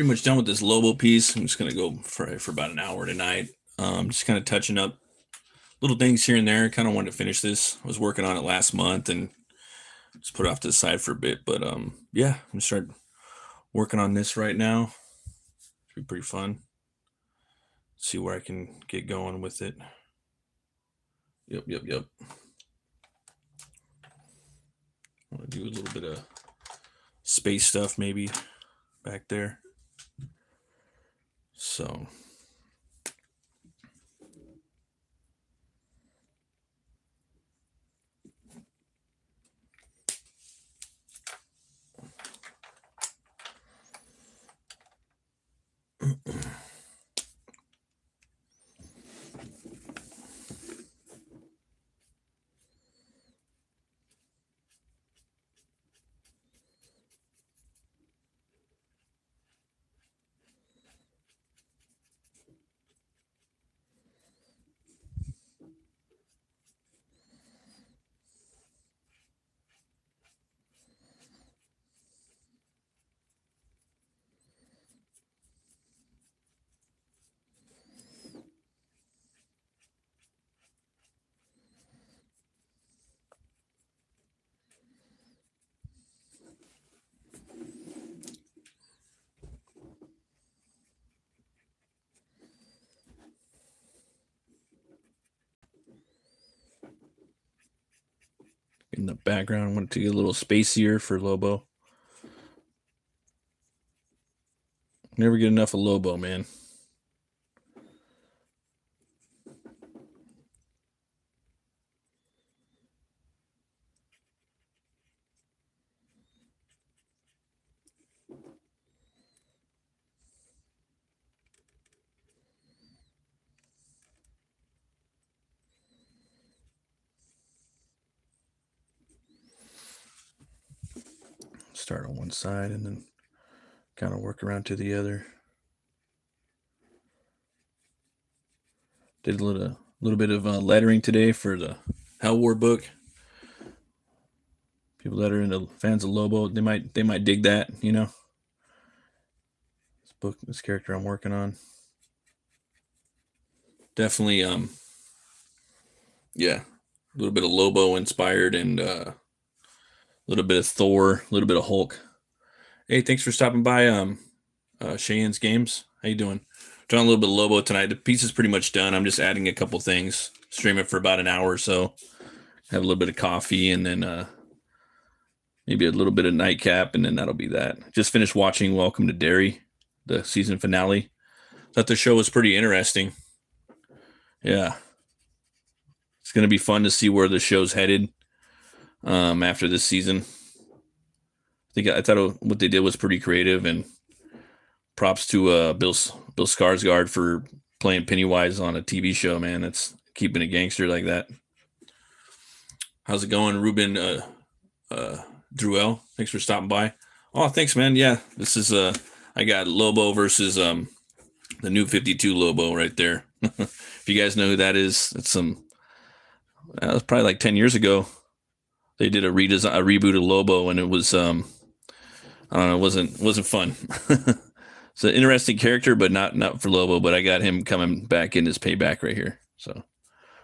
pretty much done with this Lobo piece. I'm just gonna go for about an hour tonight. Just kind of touching up little things here and there. Kind of wanted to finish this. I was working on it last month and just put it off to the side for a bit. But yeah, I'm gonna start working on this right now. Should be pretty fun. See where I can get going with it. Yep. I want to do a little bit of space stuff maybe back there. So in the background, I want to get a little spacier for Lobo. Never get enough of Lobo, man. Start on one side and then kind of work around to the other. Did a little bit of lettering today for the Hell War book. People that are into fans of Lobo, they might dig that, you know. This character I'm working on. Definitely yeah, a little bit of Lobo inspired and a little bit of Thor, a little bit of Hulk. Hey, thanks for stopping by Cheyenne's Games. How you doing? Doing a little bit of Lobo tonight. The piece is pretty much done. I'm just adding a couple things. Stream it for about an hour or so. Have a little bit of coffee and then maybe a little bit of nightcap, and then that'll be that. Just finished watching Welcome to Derry, the season finale. Thought the show was pretty interesting. Yeah. It's going to be fun to see where the show's headed after this season. I thought what they did was pretty creative, and props to Bill Skarsgård for playing Pennywise on a TV show, man. That's keeping a gangster like that. How's it going, Ruben Druel? Thanks for stopping by. Oh, thanks, man. Yeah, this is I got Lobo versus the new 52 Lobo right there. If you guys know who that is, it's that was probably like 10 years ago. They did a reboot of Lobo, and it was I don't know, it wasn't fun. It's an interesting character, but not for Lobo. But I got him coming back in his payback right here. So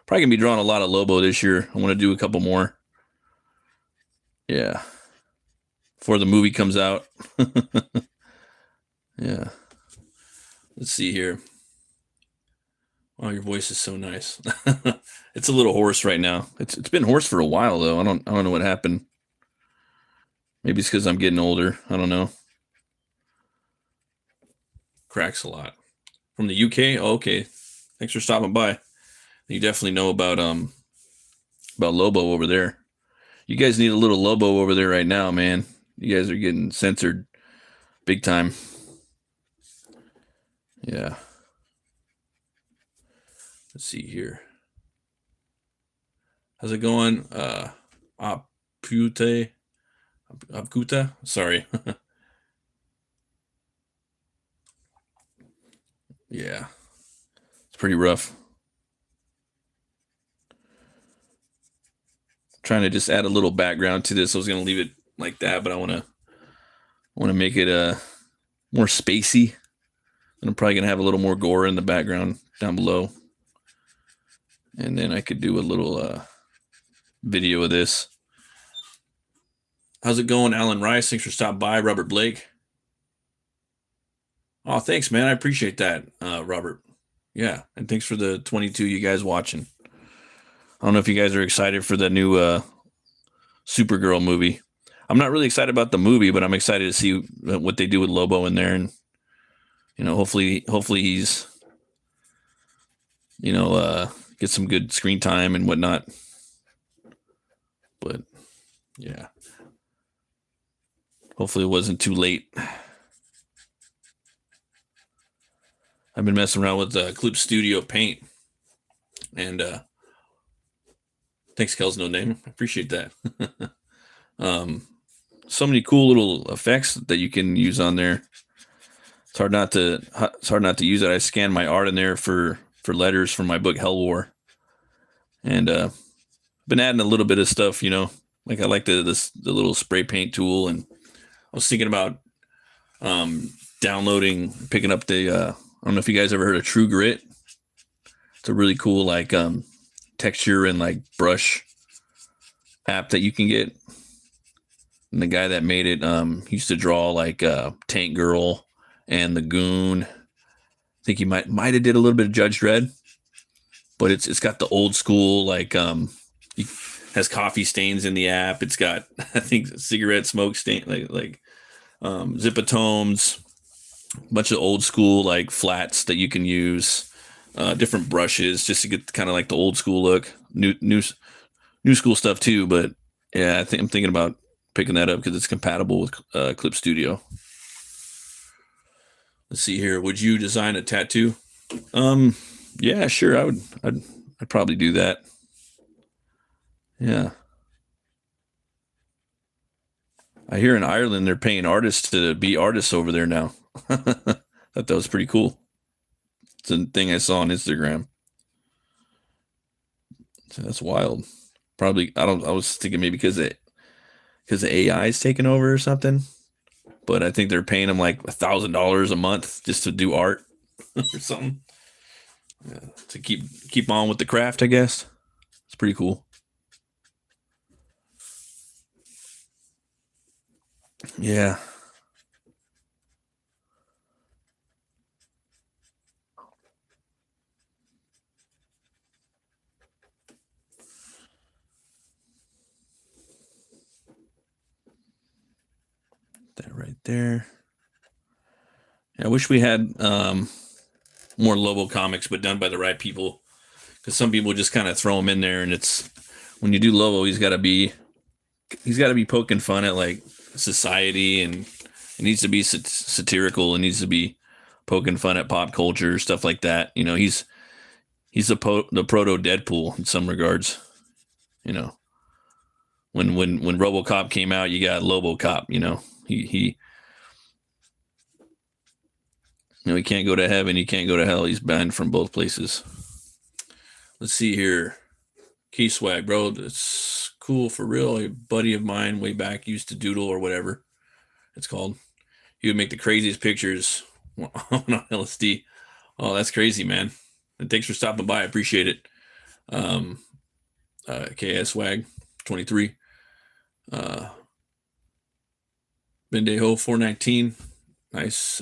probably gonna be drawing a lot of Lobo this year. I want to do a couple more. Yeah, before the movie comes out. Yeah. Let's see here. Wow, your voice is so nice. It's a little hoarse right now. It's been hoarse for a while though. I don't know what happened. Maybe it's because I'm getting older. I don't know. Cracks a lot. From the UK? Oh, okay. Thanks for stopping by. You definitely know about Lobo over there. You guys need a little Lobo over there right now, man. You guys are getting censored big time. Yeah. Let's see here. How's it going? Apkuta? Sorry. Yeah. It's pretty rough. Trying to just add a little background to this. I was going to leave it like that, but I want to make it more spacey. And I'm probably going to have a little more gore in the background down below. And then I could do a little video of this. How's it going, Alan Rice? Thanks for stopping by. Robert Blake. Oh, thanks, man. I appreciate that, Robert. Yeah, and thanks for the 22 you guys watching. I don't know if you guys are excited for the new Supergirl movie. I'm not really excited about the movie, but I'm excited to see what they do with Lobo in there, and hopefully he's get some good screen time and whatnot. But yeah, hopefully it wasn't too late. I've been messing around with Clip Studio Paint, and thanks, Kel's No Name. I appreciate that. So many cool little effects that you can use on there. It's hard not to use it. I scanned my art in there for letters from my book Hell War, and been adding a little bit of stuff. Like I like the little spray paint tool, and I was thinking about picking up the. I don't know if you guys ever heard of True Grit. It's a really cool like texture and like brush app that you can get. And the guy that made it used to draw like Tank Girl and the Goon. I think he might have did a little bit of Judge Dredd, but it's got the old school like it has coffee stains in the app. It's got I think cigarette smoke stain like zipatomes, a bunch of old school like flats that you can use, different brushes just to get kind of like the old school look. New school stuff too, but yeah, I'm thinking about picking that up because it's compatible with Clip Studio. Let's see here. Would you design a tattoo? Yeah, sure. I'd probably do that. Yeah. I hear in Ireland they're paying artists to be artists over there now. Thought that was pretty cool. It's a thing I saw on Instagram. So that's wild. Probably I was thinking maybe because the AI is taking over or something. But I think they're paying them like $1,000 a month just to do art or something. Yeah, to keep on with the craft, I guess. It's pretty cool. Yeah. That right there. Yeah, I wish we had more Lobo comics, but done by the right people. Because some people just kind of throw them in there, and it's when you do Lobo, he's got to be poking fun at like society, and it needs to be satirical. It needs to be poking fun at pop culture, stuff like that. He's the proto Deadpool in some regards. When RoboCop came out, you got LoboCop. He he can't go to heaven, he can't go to hell. He's banned from both places. Let's see here. Key swag, bro. That's cool for real. A buddy of mine way back used to doodle or whatever it's called. He would make the craziest pictures on LSD. Oh, that's crazy, man. And thanks for stopping by. I appreciate it. KS swag 23. Bendejo 419. Nice.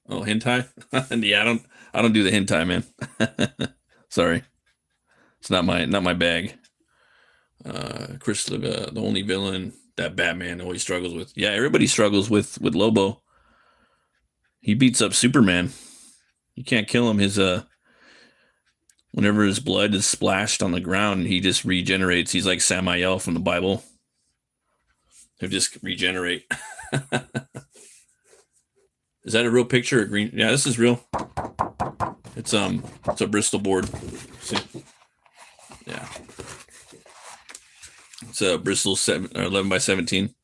Hentai. Yeah, I don't do the hentai, man. Sorry, it's not my bag. Chris, the only villain that Batman always struggles with. Yeah, everybody struggles with Lobo. He beats up Superman. You can't kill him. His whenever his blood is splashed on the ground, he just regenerates. He's like Samael from the Bible. He'll just regenerate. Is that a real picture of green? Yeah, this is real. It's a Bristol board. See? Yeah. It's a Bristol 11 by 17.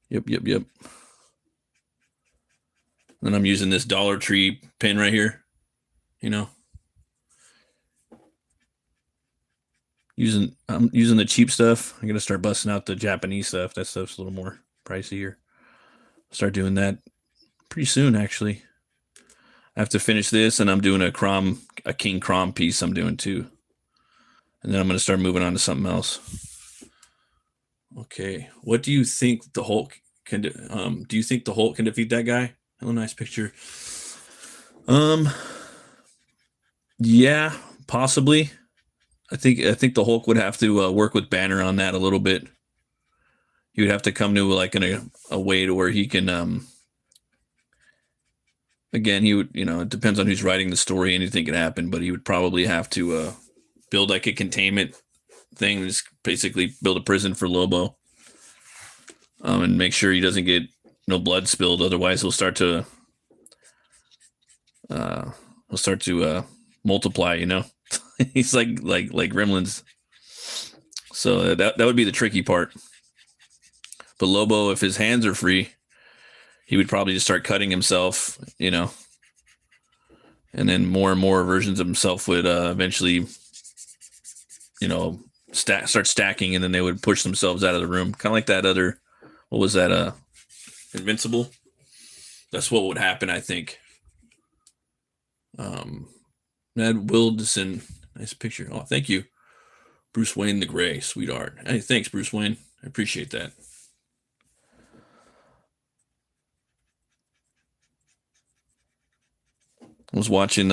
Yep. And I'm using this Dollar Tree pen right here. I'm using the cheap stuff. I'm gonna start busting out the Japanese stuff. That stuff's a little more pricier. Start doing that pretty soon, actually. I have to finish this, and I'm doing a King Crom piece I'm doing too. And then I'm going to start moving on to something else. Okay. What do you think the Hulk can do? Do you think the Hulk can defeat that guy? Oh, nice picture. Yeah, possibly. I think the Hulk would have to work with Banner on that a little bit. He would have to come to like in a way to where he can again, he would, it depends on who's writing the story. Anything can happen, but he would probably have to build like a containment thing, just basically build a prison for Lobo, and make sure he doesn't get no blood spilled. Otherwise, he'll start to multiply. He's like gremlins. So that would be the tricky part. But Lobo, if his hands are free, he would probably just start cutting himself, and then more and more versions of himself would eventually, start stacking, and then they would push themselves out of the room, kind of like that other, what was that? Invincible. That's what would happen, I think. Ned Wilderson, nice picture. Oh, thank you, Bruce Wayne the Gray, sweet art. Hey, thanks, Bruce Wayne. I appreciate that. I was watching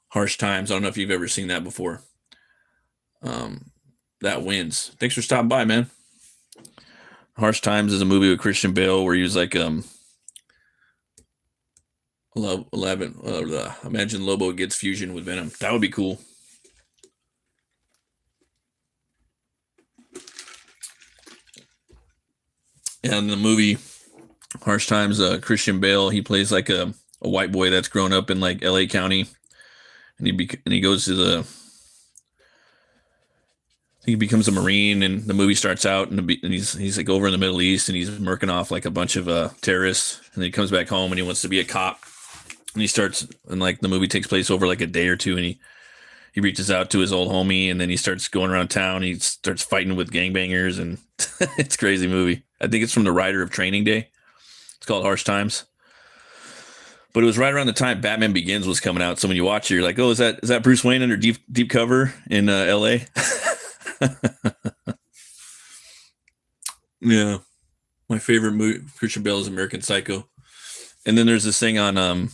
Harsh Times. I don't know if you've ever seen that before. That wins. Thanks for stopping by, man. Harsh Times is a movie with Christian Bale where he was like 11. Imagine Lobo gets fusion with Venom. That would be cool. And in the movie Harsh Times, Christian Bale, he plays like a white boy that's grown up in like LA County, and he goes to he becomes a Marine, and the movie starts out and he's like over in the Middle East, and he's murking off like a bunch of terrorists, and then he comes back home and he wants to be a cop, and he starts, and like the movie takes place over like a day or two, and he reaches out to his old homie, and then he starts going around town. He starts fighting with gangbangers, and it's a crazy movie. I think it's from the writer of Training Day. It's called Harsh Times. But it was right around the time Batman Begins was coming out. So when you watch it, you're like, oh, is that Bruce Wayne under deep cover in L.A.? Yeah. My favorite movie, Christian Bale, is American Psycho. And then there's this thing on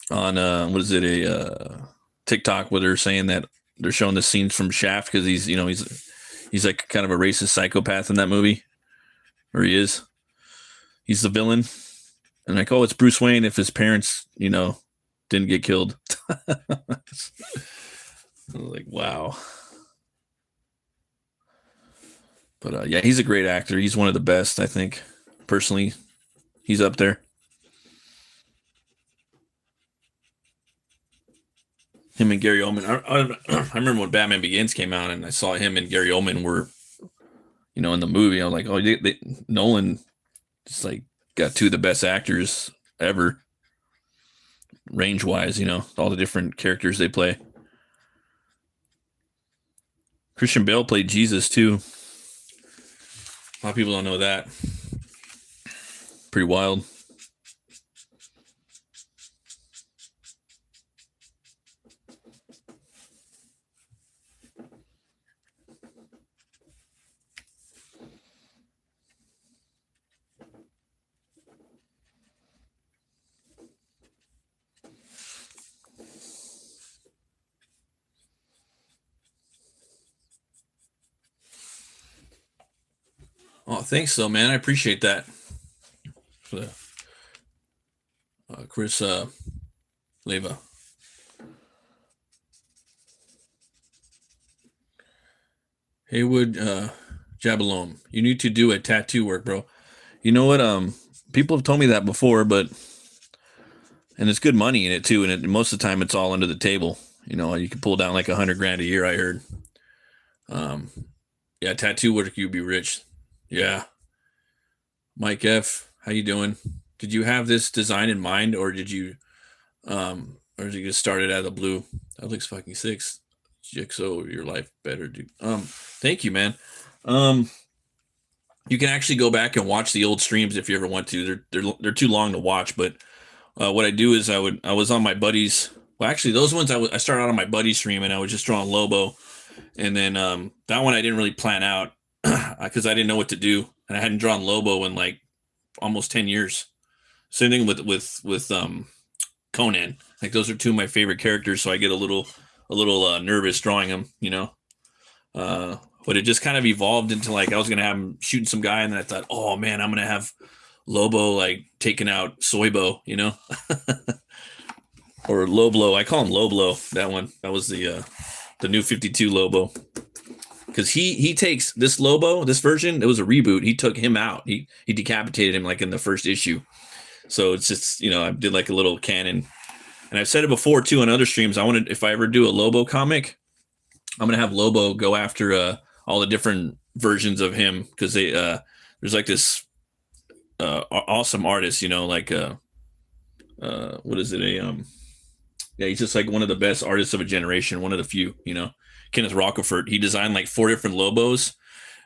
what is it, a TikTok, where they're saying that they're showing the scenes from Shaft because he's like kind of a racist psychopath in that movie, or he is. He's the villain. And like, oh, it's Bruce Wayne if his parents, didn't get killed. I was like, wow. But yeah, he's a great actor. He's one of the best, I think. Personally, he's up there. Him and Gary Oldman. I remember when Batman Begins came out, and I saw him and Gary Oldman were, in the movie. I was like, oh, Nolan just like got two of the best actors ever, range wise. All the different characters they play. Christian Bale played Jesus too. A lot of people don't know that. Pretty wild. Oh, thanks, so man. I appreciate that. Chris Leva. Haywood Jabalome. You need to do a tattoo work, bro. You know what? People have told me that before, but and it's good money in it too. And most of the time, it's all under the table. You can pull down like $100,000 a year. I heard. Yeah, tattoo work, you'd be rich. Yeah. Mike F, how you doing? Did you have this design in mind, or did you just start it out of the blue? That looks fucking sick. Jigsaw, your life better, dude. Thank you, man. You can actually go back and watch the old streams if you ever want to. They're too long to watch, but what I do is I was on my buddies. Well, actually, those ones I started out on my buddy stream and I was just drawing Lobo, and then that one I didn't really plan out because I didn't know what to do, and I hadn't drawn Lobo in like almost 10 years. Same thing with Conan. Like those are two of my favorite characters, so I get a little nervous drawing them, you know. But it just kind of evolved into like I was gonna have him shooting some guy, and then I thought, oh man, I'm gonna have Lobo like taking out Soybo, you know, or Loblo. I call him Loblo. That one. That was the new 52 Lobo, because he takes this Lobo, this version. It was a reboot. He took him out. He decapitated him like in the first issue. So it's just, you know, I did like a little canon, and I've said it before too on other streams. I wanted, if I ever do a Lobo comic, I'm gonna have Lobo go after all the different versions of him, because they there's like this awesome artist, you know, like what is it, yeah, he's just like one of the best artists of a generation, one of the few, you know, Kenneth Rockefort. He designed like 4 different Lobos,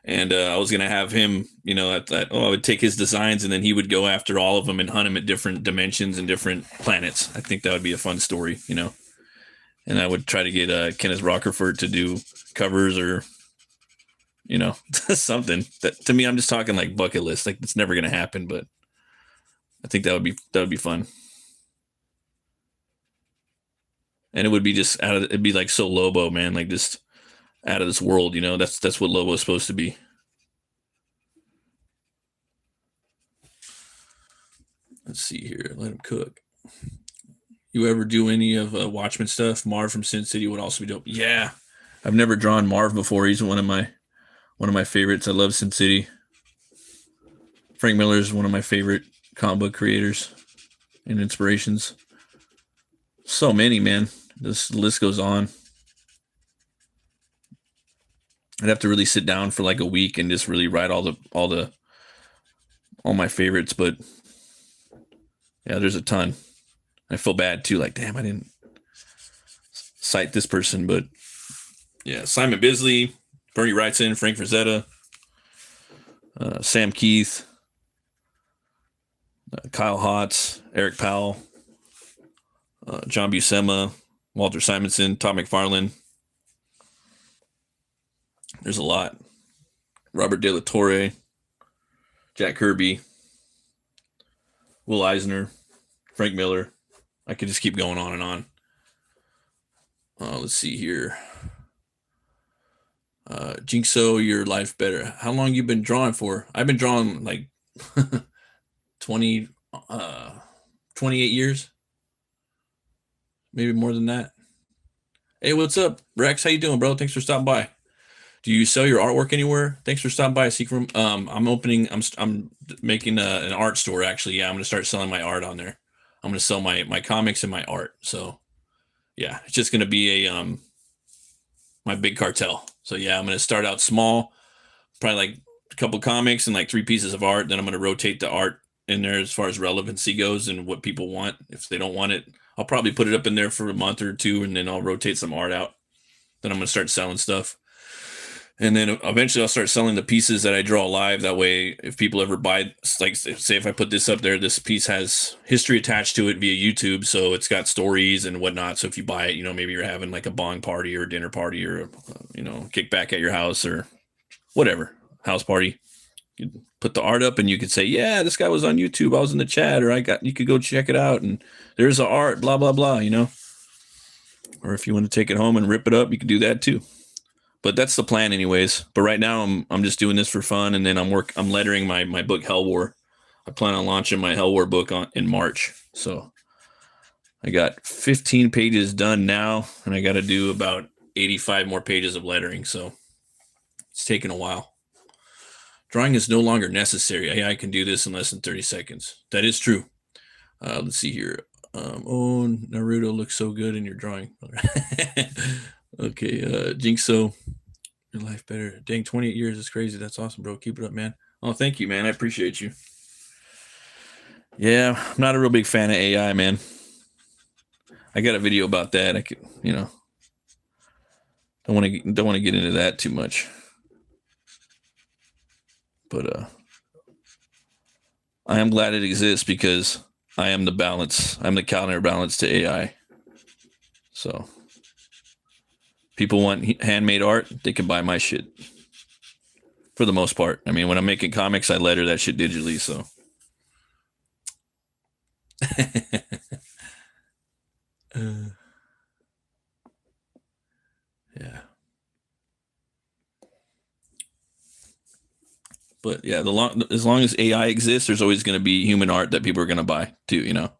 and I was gonna have him, you know, I would take his designs and then he would go after all of them and hunt them at different dimensions and different planets. I think that would be a fun story, you know. And I would try to get Kenneth Rockefort to do covers, or, you know, something. That, to me, I'm just talking like bucket list. Like it's never gonna happen, but I think that would be fun. And it would be just it'd be like so Lobo, man, like just out of this world, you know. That's what Lobo is supposed to be. Let's see here. Let him cook. You ever do any of Watchmen stuff? Marv from Sin City would also be dope. Yeah, I've never drawn Marv before. He's one of my favorites. I love Sin City. Frank Miller is one of my favorite comic book creators and inspirations. So many, man. This list goes on. I'd have to really sit down for like a week and just really write all my favorites, but yeah, there's a ton. I feel bad too, like damn, I didn't cite this person, but yeah, Simon Bisley, Bernie Wrightson, Frank Frazetta, Sam Keith, Kyle Hotz, Eric Powell, John Buscema, Walter Simonson, Todd McFarlane. There's a lot. Robert De La Torre, Jack Kirby, Will Eisner, Frank Miller. I could just keep going on and on. Let's see here. Jinxo, your life better. How long you been drawing for? I've been drawing like 20, 28 years. Maybe more than that. Hey, what's up, Rex? How you doing, bro? Thanks for stopping by. Do you sell your artwork anywhere? Thanks for stopping by. Secret. I'm making an art store, actually. Yeah, I'm gonna start selling my art on there. I'm gonna sell my comics and my art. So yeah, it's just gonna be my big cartel. So yeah, I'm gonna start out small, probably like a couple comics and like 3 pieces of art. Then I'm gonna rotate the art in there as far as relevancy goes and what people want. If they don't want it, I'll probably put it up in there for a month or 2, and then I'll rotate some art out. Then I'm gonna start selling stuff. And then eventually I'll start selling the pieces that I draw live. That way, if people ever buy, like say if I put this up there, this piece has history attached to it via YouTube. So it's got stories and whatnot. So if you buy it, you know, maybe you're having like a bong party or a dinner party or, you know, kickback at your house or whatever, house party. You put the art up and you could say, yeah, this guy was on YouTube. I was in the chat, or you could go check it out. And there's the art, blah, blah, blah, you know. Or if you want to take it home and rip it up, you can do that too. But that's the plan anyways. But right now I'm just doing this for fun, and then I'm lettering my book Hell War. I plan on launching my Hell War book in March. So I got 15 pages done now, and I got to do about 85 more pages of lettering. So it's taking a while. Drawing is no longer necessary. AI can do this in less than 30 seconds. That is true. Let's see here. Oh, Naruto looks so good in your drawing. Okay, Jinxo, your life better. Dang, 28 years is crazy. That's awesome, bro. Keep it up, man. Oh, thank you, man. I appreciate you. Yeah, I'm not a real big fan of AI, man. I got a video about that. I could, you know, don't want to get into that too much. But I am glad it exists because I am the balance. I'm the counterbalance to AI. So people want handmade art, they can buy my shit. For the most part. I mean, when I'm making comics, I letter that shit digitally, so. Yeah. But yeah, as long as AI exists, there's always going to be human art that people are going to buy too, you know.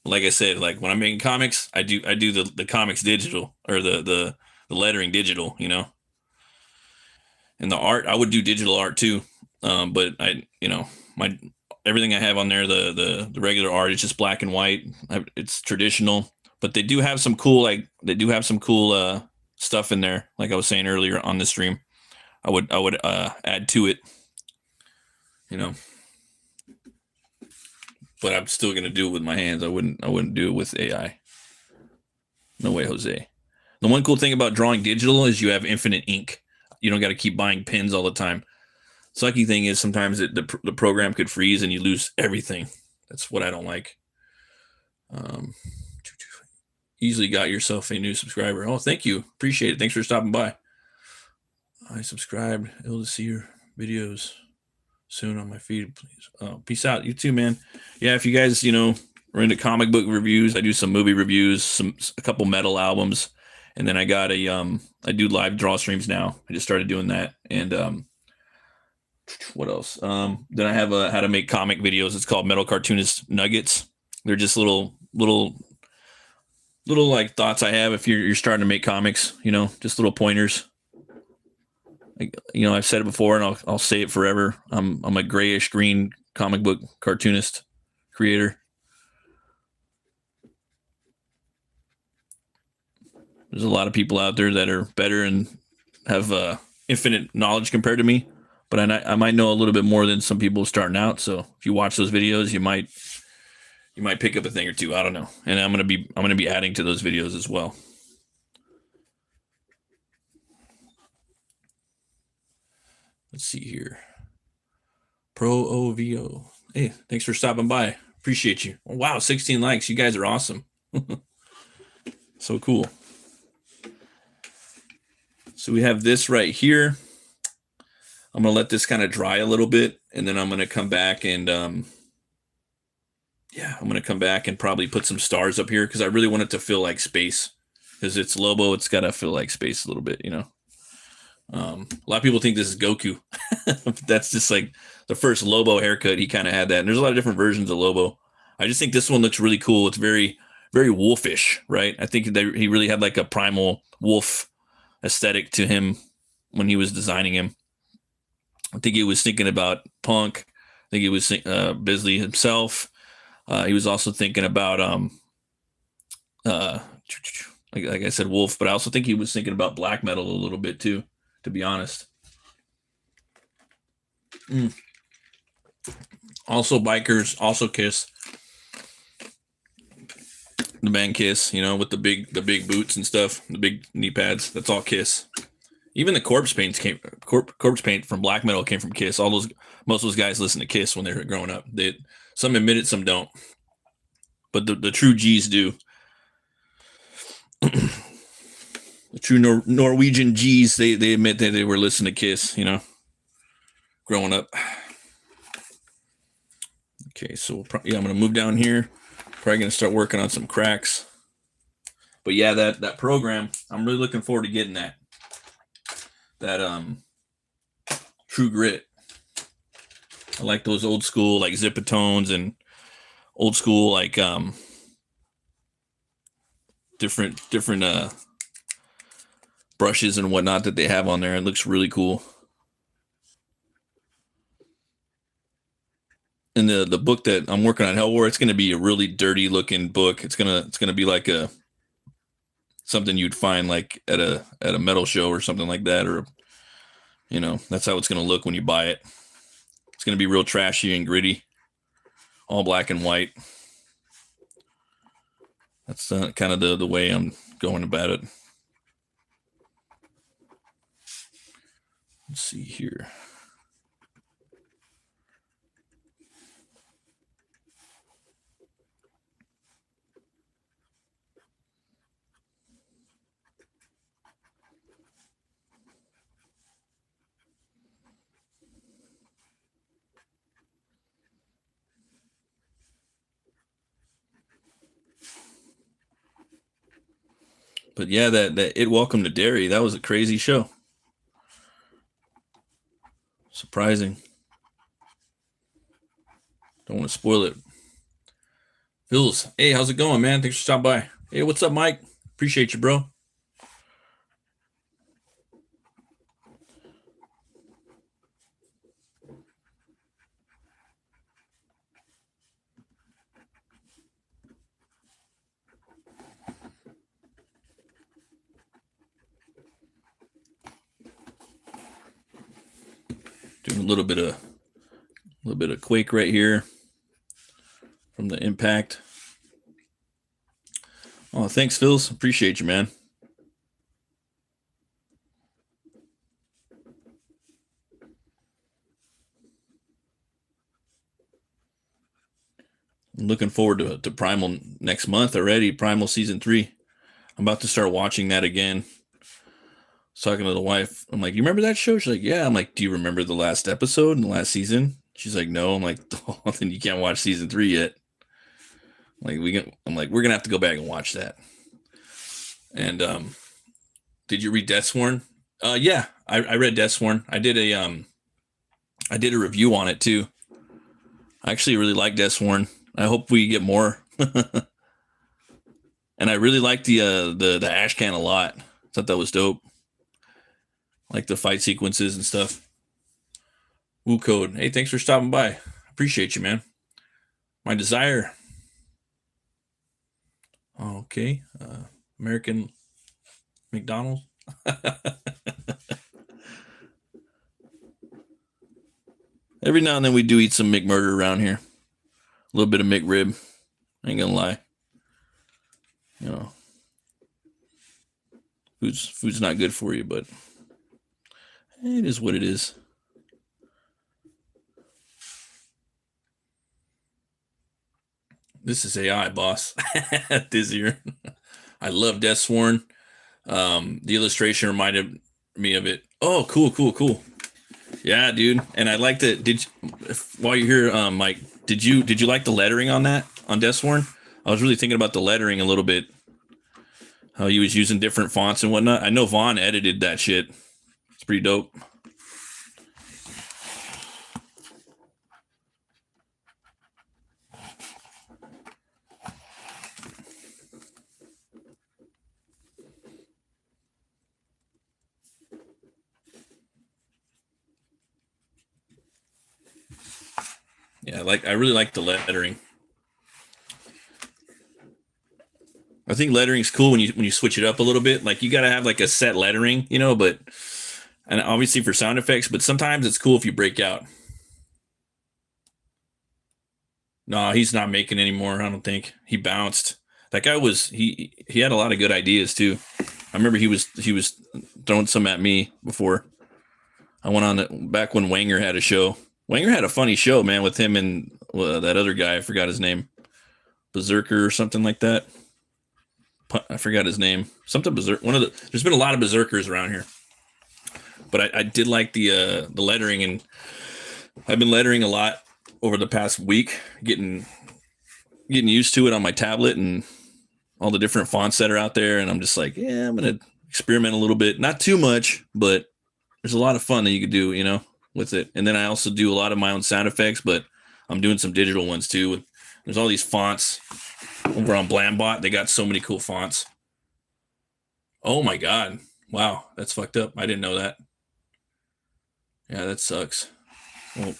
Like I said, like when I'm making comics, I do the comics digital or the lettering digital, you know. And the art, I would do digital art too. But my everything I have on there, the regular art, it's just black and white. It's traditional, but they do have some cool stuff in there. Like I was saying earlier on the stream, I would add to it, you know. But I'm still gonna do it with my hands. I wouldn't do it with AI. No way, Jose. The one cool thing about drawing digital is you have infinite ink. You don't got to keep buying pens all the time. Sucky thing is sometimes the program could freeze and you lose everything. That's what I don't like. Easily got yourself a new subscriber. Oh, thank you. Appreciate it. Thanks for stopping by. I subscribed. Able to see your videos soon on my feed, please. Peace out. You too, man. Yeah, if you guys, are into comic book reviews, I do some movie reviews, a couple metal albums, and then I got I do live draw streams now. I just started doing that, and what else? Then I have how to make comic videos. It's called Metal Cartoonist Nuggets. They're just little like thoughts I have if you're starting to make comics. Just little pointers. I've said it before, and I'll say it forever. I'm a grayish green comic book cartoonist creator. There's a lot of people out there that are better and have infinite knowledge compared to me, but I might know a little bit more than some people starting out. So if you watch those videos, you might pick up a thing or two. I don't know, and I'm gonna be adding to those videos as well. Let's see here. Pro OVO. Hey, thanks for stopping by. Appreciate you. Oh, wow, 16 likes. You guys are awesome. So cool. So we have this right here. I'm going to let this kind of dry a little bit, and then I'm going to come back and I'm going to come back and probably put some stars up here because I really want it to feel like space. Because it's Lobo, it's got to feel like space a little bit, A lot of people think this is Goku. That's just like the first Lobo haircut. He kind of had that. And there's a lot of different versions of Lobo. I just think this one looks really cool. It's very, very wolfish, right? I think he really had like a primal wolf aesthetic to him when he was designing him. I think he was thinking about Punk. I think he was Bisley himself. He was also thinking about like I said, Wolf, but I also think he was thinking about black metal a little bit too, to be honest. Also bikers, also Kiss. The band Kiss, with the big boots and stuff, the big knee pads. That's all Kiss. Even the corpse paint from black metal came from Kiss. Most of those guys listen to Kiss when they were growing up. Some admit it, some don't. But the true G's do. The true Norwegian G's, they admit that they were listening to Kiss, growing up. Okay, so I'm going to move down here. Probably going to start working on some cracks. But yeah, that program, I'm really looking forward to getting that True Grit. I like those old school like Zipatones and old school like different brushes and whatnot that they have on there. It looks really cool. And the book that I'm working on, Hell War, it's going to be a really dirty looking book. It's gonna be like something you'd find like at a metal show or something like that, or that's how it's going to look when you buy it. It's going to be real trashy and gritty, all black and white. That's kind of the way I'm going about it. Let's see here. But yeah, that It Welcome to Derry, that was a crazy show. Surprising. Don't want to spoil it. Phils, hey, how's it going, man? Thanks for stopping by. Hey, what's up, Mike? Appreciate you, bro. Doing a little bit of quake right here from the impact. Oh, thanks, Phils. Appreciate you, man. I'm looking forward to Primal next month already. Primal season 3. I'm about to start watching that again. I was talking to the wife. I'm like, you remember that show? She's like, yeah. I'm like, do you remember the last episode in the last season? She's like, no. I'm like, oh, then you can't watch season 3 yet. I'm like, we're gonna have to go back and watch that. And did you read Deathsworn? Yeah, I read Deathsworn. I did a review on it too. I actually really like Deathsworn. I hope we get more. And I really like the Ashcan a lot. Thought that was dope. Like the fight sequences and stuff. Woo Code. Hey, thanks for stopping by. Appreciate you, man. My Desire. Okay. American McDonald's. Every now and then we do eat some McMurder around here. A little bit of McRib. I ain't gonna lie. You know, food's not good for you, but it is what it is. This is AI, boss. Dizzier. I love Deathsworn. The illustration reminded me of it. Oh, cool. Yeah, dude. And I liked it. While you're here, Mike, did you like the lettering on that on Deathsworn? I was really thinking about the lettering a little bit. How he was using different fonts and whatnot. I know Vaughn edited that shit. It's pretty dope. Yeah, I really like the lettering. I think lettering's cool when you switch it up a little bit. Like you gotta have like a set lettering, but and obviously for sound effects, but sometimes it's cool if you break out. No, he's not making anymore. I don't think he bounced. That guy he had a lot of good ideas too. I remember he was throwing some at me before. I went on it back when Wanger had a show. Wanger had a funny show, man, with him and that other guy. I forgot his name, Berserker or something like that. I forgot his name. Something Berserk. There's been a lot of Berserkers around here, but I did like the lettering, and I've been lettering a lot over the past week, getting used to it on my tablet and all the different fonts that are out there. And I'm just like, yeah, I'm gonna experiment a little bit, not too much, but there's a lot of fun that you could do, with it. And then I also do a lot of my own sound effects, but I'm doing some digital ones too. There's all these fonts over on Blambot. They got so many cool fonts. Oh my God. Wow. That's fucked up. I didn't know that. Yeah, that sucks. Well,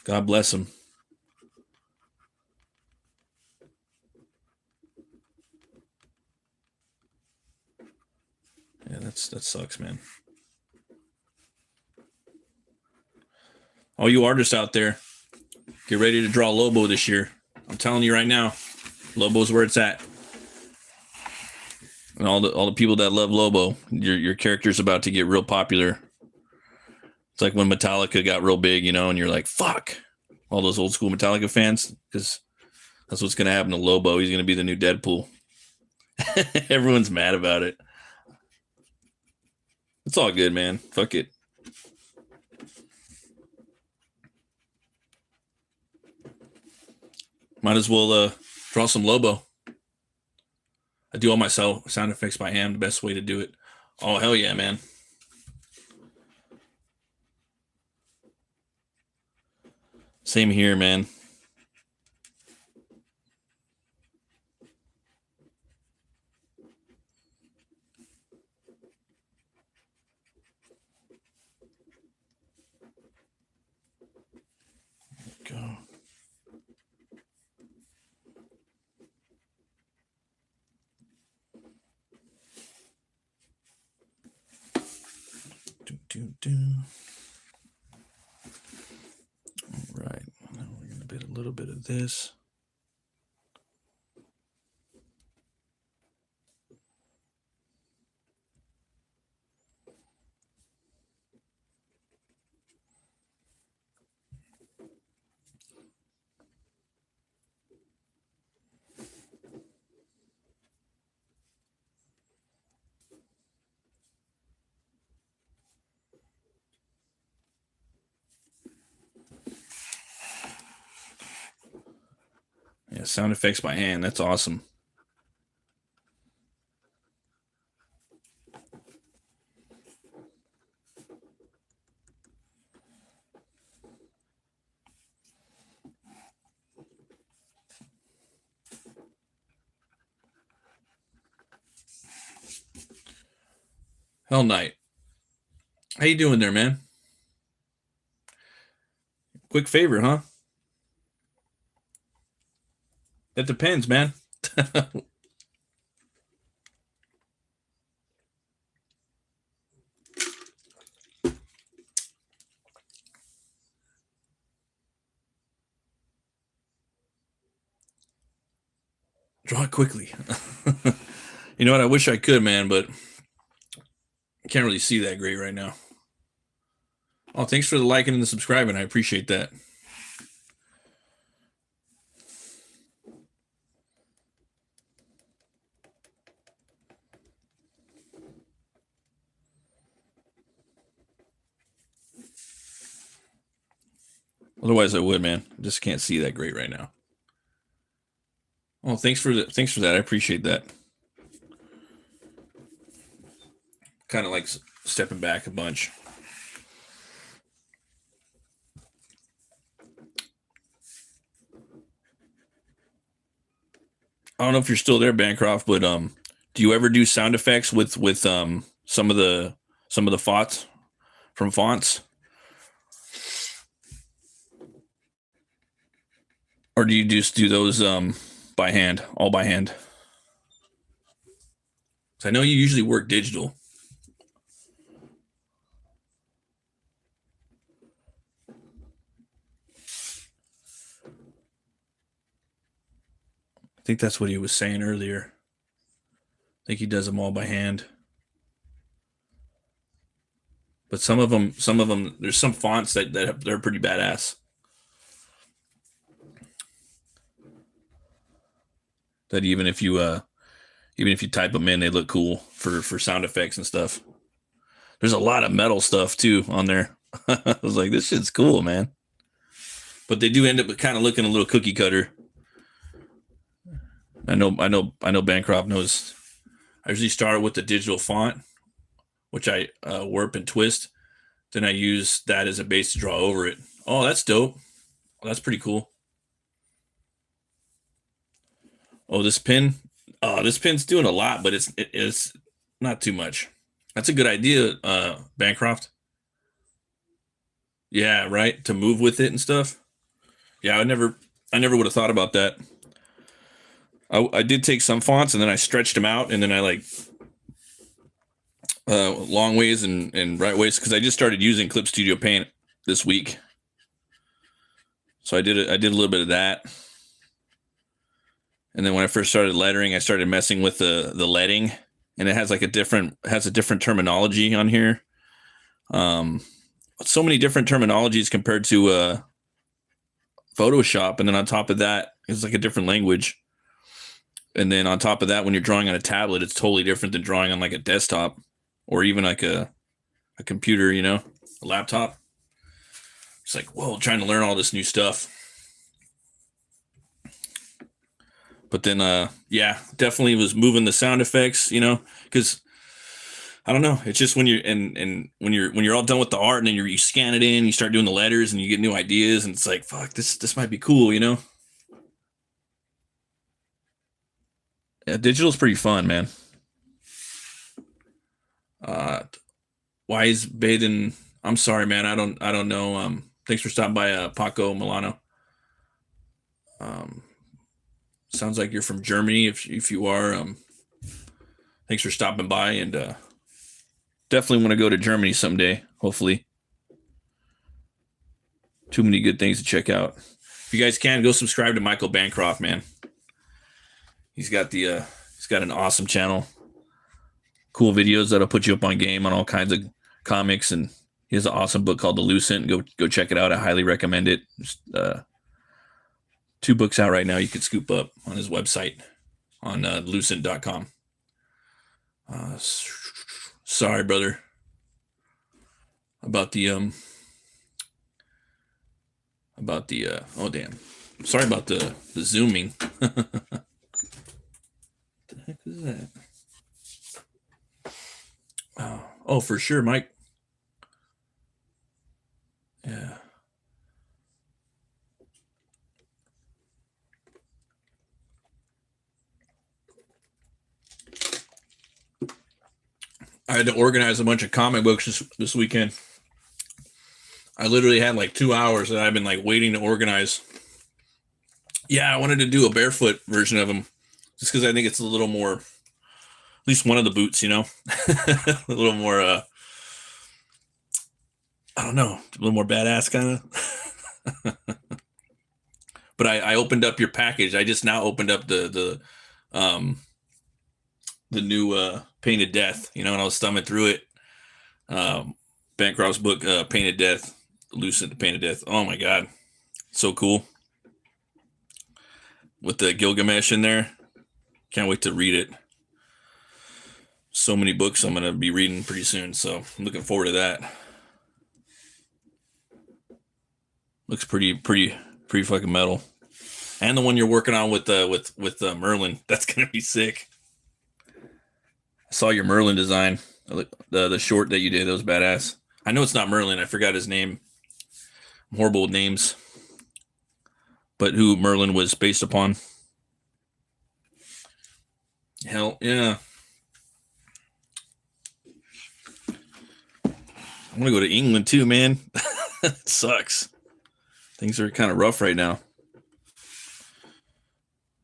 God bless him. Yeah, that sucks, man. All you artists out there, get ready to draw Lobo this year. I'm telling you right now, Lobo's where it's at. And all the people that love Lobo, your character's about to get real popular. It's like when Metallica got real big, and you're like, fuck, all those old school Metallica fans, because that's what's going to happen to Lobo. He's going to be the new Deadpool. Everyone's mad about it. It's all good, man. Fuck it. Might as well draw some Lobo. I do all my sound effects by hand. The best way to do it. Oh, hell yeah, man. Same here, man. Go. Do. All right. Now we're going to bit a little bit of this. Yeah, sound effects by hand. That's awesome. Hell Knight. How you doing there, man? Quick favor, huh? That depends, man. Draw it quickly. You know what? I wish I could, man, but I can't really see that great right now. Oh, thanks for the liking and the subscribing. I appreciate that. Otherwise, I would, man. I just can't see that great right now. Oh, thanks for that. I appreciate that. Kind of like stepping back a bunch. I don't know if you're still there, Bancroft, but do you ever do sound effects with some of the fonts from fonts, or do you just do those by hand, all by hand? So I know you usually work digital. I think that's what he was saying earlier. I think he does them all by hand. But some of them, there's some fonts that they're pretty badass. That even if you type them in, they look cool for sound effects and stuff. There's a lot of metal stuff too on there. I was like, this shit's cool, man. But they do end up kind of looking a little cookie cutter. I know Bancroft knows. I usually start with the digital font, which I warp and twist. Then I use that as a base to draw over it. Oh, that's dope. Oh, that's pretty cool. Oh, this pin. Oh, this pin's doing a lot, but it's not too much. That's a good idea, Bancroft. Yeah, right. To move with it and stuff. Yeah, I never would have thought about that. I did take some fonts and then I stretched them out and then I like long ways and right ways because I just started using Clip Studio Paint this week. So I did a little bit of that. And then when I first started lettering, I started messing with the leading and it has like a different terminology on here. So many different terminologies compared to Photoshop, and then on top of that, it's like a different language. And then on top of that, when you're drawing on a tablet, it's totally different than drawing on like a desktop or even like a computer, a laptop. It's like, whoa, trying to learn all this new stuff. But then, yeah, definitely was moving the sound effects, because I don't know. It's just when you're and when you're all done with the art and then you scan it in, you start doing the letters and you get new ideas, and it's like, fuck, this might be cool, Yeah, digital's pretty fun, man. Wise Baden, I'm sorry, man. I don't know. Thanks for stopping by, Paco Milano. Um, sounds like you're from Germany. If you are, thanks for stopping by, and definitely want to go to Germany someday. Hopefully, too many good things to check out. If you guys can, go subscribe to Michael Bancroft, man. He's got an awesome channel, cool videos that'll put you up on game on all kinds of comics, and he has an awesome book called The Lucent. Go check it out. I highly recommend it. Just, 2 books out right now. You could scoop up on his website on lucent.com. Sorry, brother, about the oh damn. Sorry about the zooming. What the heck is that? Oh, for sure, Mike. Yeah. I had to organize a bunch of comic books this weekend. I literally had like 2 hours that I've been like waiting to organize. Yeah, I wanted to do a barefoot version of them just because I think it's a little more, at least one of the boots, a little more, I don't know, a little more badass kind of. But I opened up your package. I just now opened up the new Painted Death, and I was thumbing through it. Bancroft's book, Painted Death, Lucent Painted Death. Oh my god, so cool with the Gilgamesh in there. Can't wait to read it. So many books I'm gonna be reading pretty soon, so I'm looking forward to that. Looks pretty fucking metal. And the one you're working on with Merlin, that's gonna be sick. I saw your Merlin design, the short that you did. That was badass. I know it's not Merlin. I forgot his name. I'm horrible with names. But who Merlin was based upon? Hell yeah. I want to go to England too, man. It sucks. Things are kind of rough right now.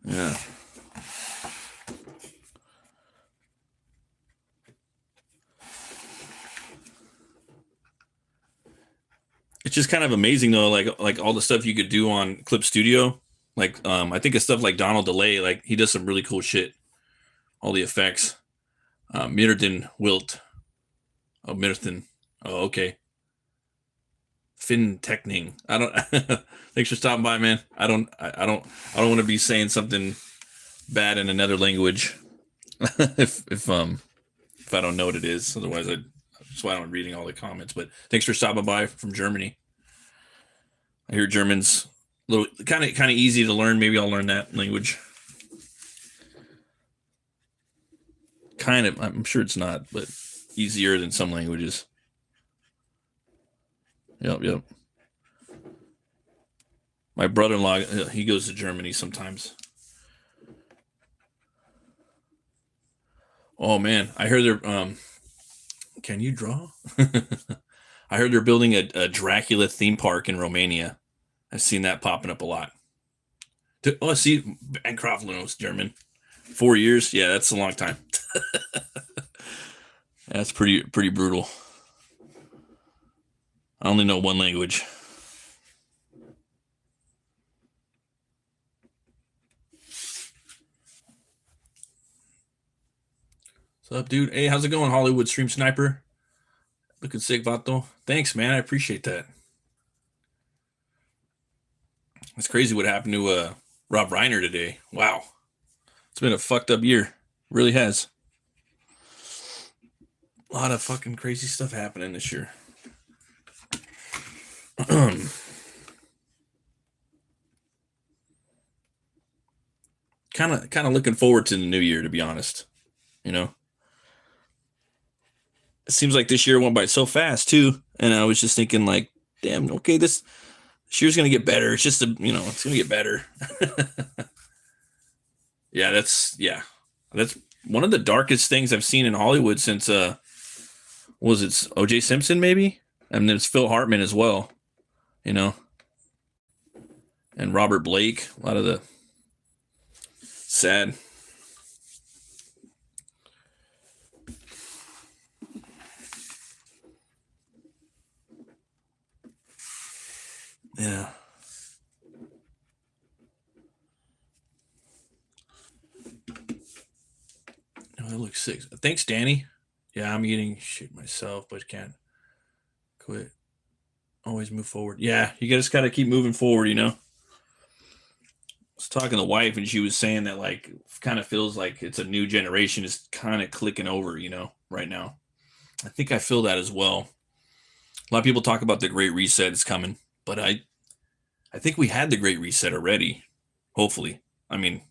Yeah. It's just kind of amazing though, like all the stuff you could do on Clip Studio. Like I think of stuff like Donald DeLay, like he does some really cool shit. All the effects. Mirden Wilt. Oh, Mirden. Oh, okay. Finn Techning. I don't. Thanks for stopping by, man. I don't want to be saying something bad in another language. if I don't know what it is, otherwise that's why I'm reading all the comments. But thanks for stopping by from Germany. I hear German's a little kind of easy to learn. Maybe I'll learn that language. Kind of. I'm sure it's not, but easier than some languages. Yep. My brother-in-law, he goes to Germany sometimes. Oh man, I heard they're. Can you draw? I heard they're building a Dracula theme park in Romania. I've seen that popping up a lot. Oh, see, Bancroft knows German. 4 years, yeah, that's a long time. That's pretty brutal. I only know one language. So up, dude? Hey, how's it going, Hollywood Stream Sniper? Looking sick, Vato. Thanks, man. I appreciate that. It's crazy what happened to Rob Reiner today. Wow. It's been a fucked up year. Really has. A lot of fucking crazy stuff happening this year. kind of looking forward to the new year, to be honest. You know, it seems like this year went by so fast too, and I was just thinking like, damn, okay, this year's gonna get better. It's just it's gonna get better. That's one of the darkest things I've seen in Hollywood since was it O.J. Simpson maybe, and then it's Phil Hartman as well, you know, and Robert Blake. A lot of the sad. Yeah. Oh, that looks sick. Thanks, Danny. Yeah, I'm eating shit myself, but can't quit. Always move forward. Yeah, you just gotta keep moving forward, you know. I was talking to the wife and she was saying that like kind of feels like it's a new generation is kind of clicking over, you know, right now. I think I feel that as well. A lot of people talk about the Great Reset is coming, but I think we had the Great Reset already. Hopefully. I mean,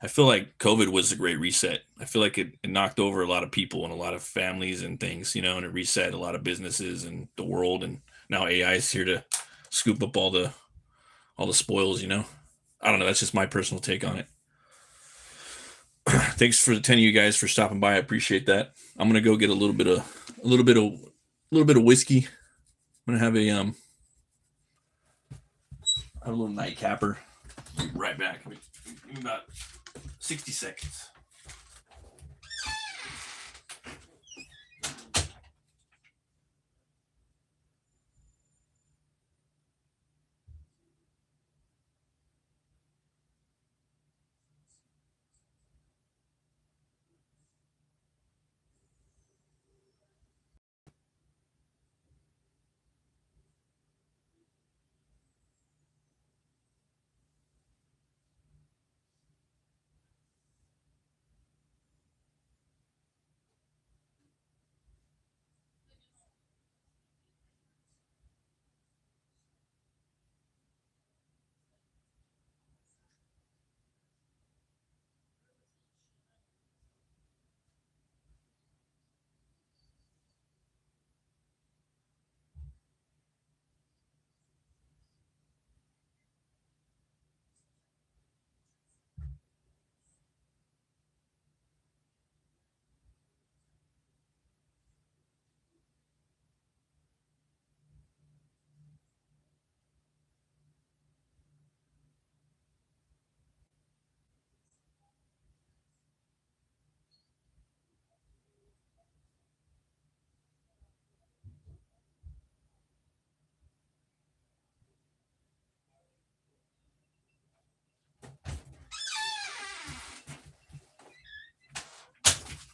I feel like COVID was the Great Reset. I feel like it knocked over a lot of people and a lot of families and things, you know, and it reset a lot of businesses and the world. And now AI is here to scoop up all the spoils, you know. I don't know. That's just my personal take on it. Thanks for the 10 of you guys for stopping by. I appreciate that. I'm gonna go get a little bit of whiskey. I'm gonna have a little nightcapper. Right back. Give me about 60 seconds.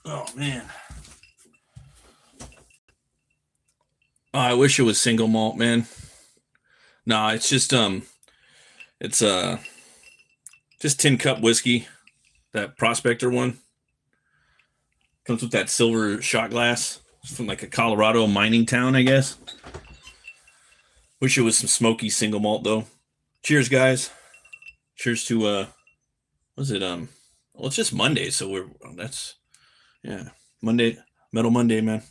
Oh man. Oh, I wish it was single malt, man. No, it's it's just tin cup whiskey. That prospector one comes with that silver shot glass. It's from like a Colorado mining town, I guess. Wish it was some smoky single malt though. Cheers, guys. Cheers to was it well, it's just Monday, so that's yeah. Monday, Metal Monday, man.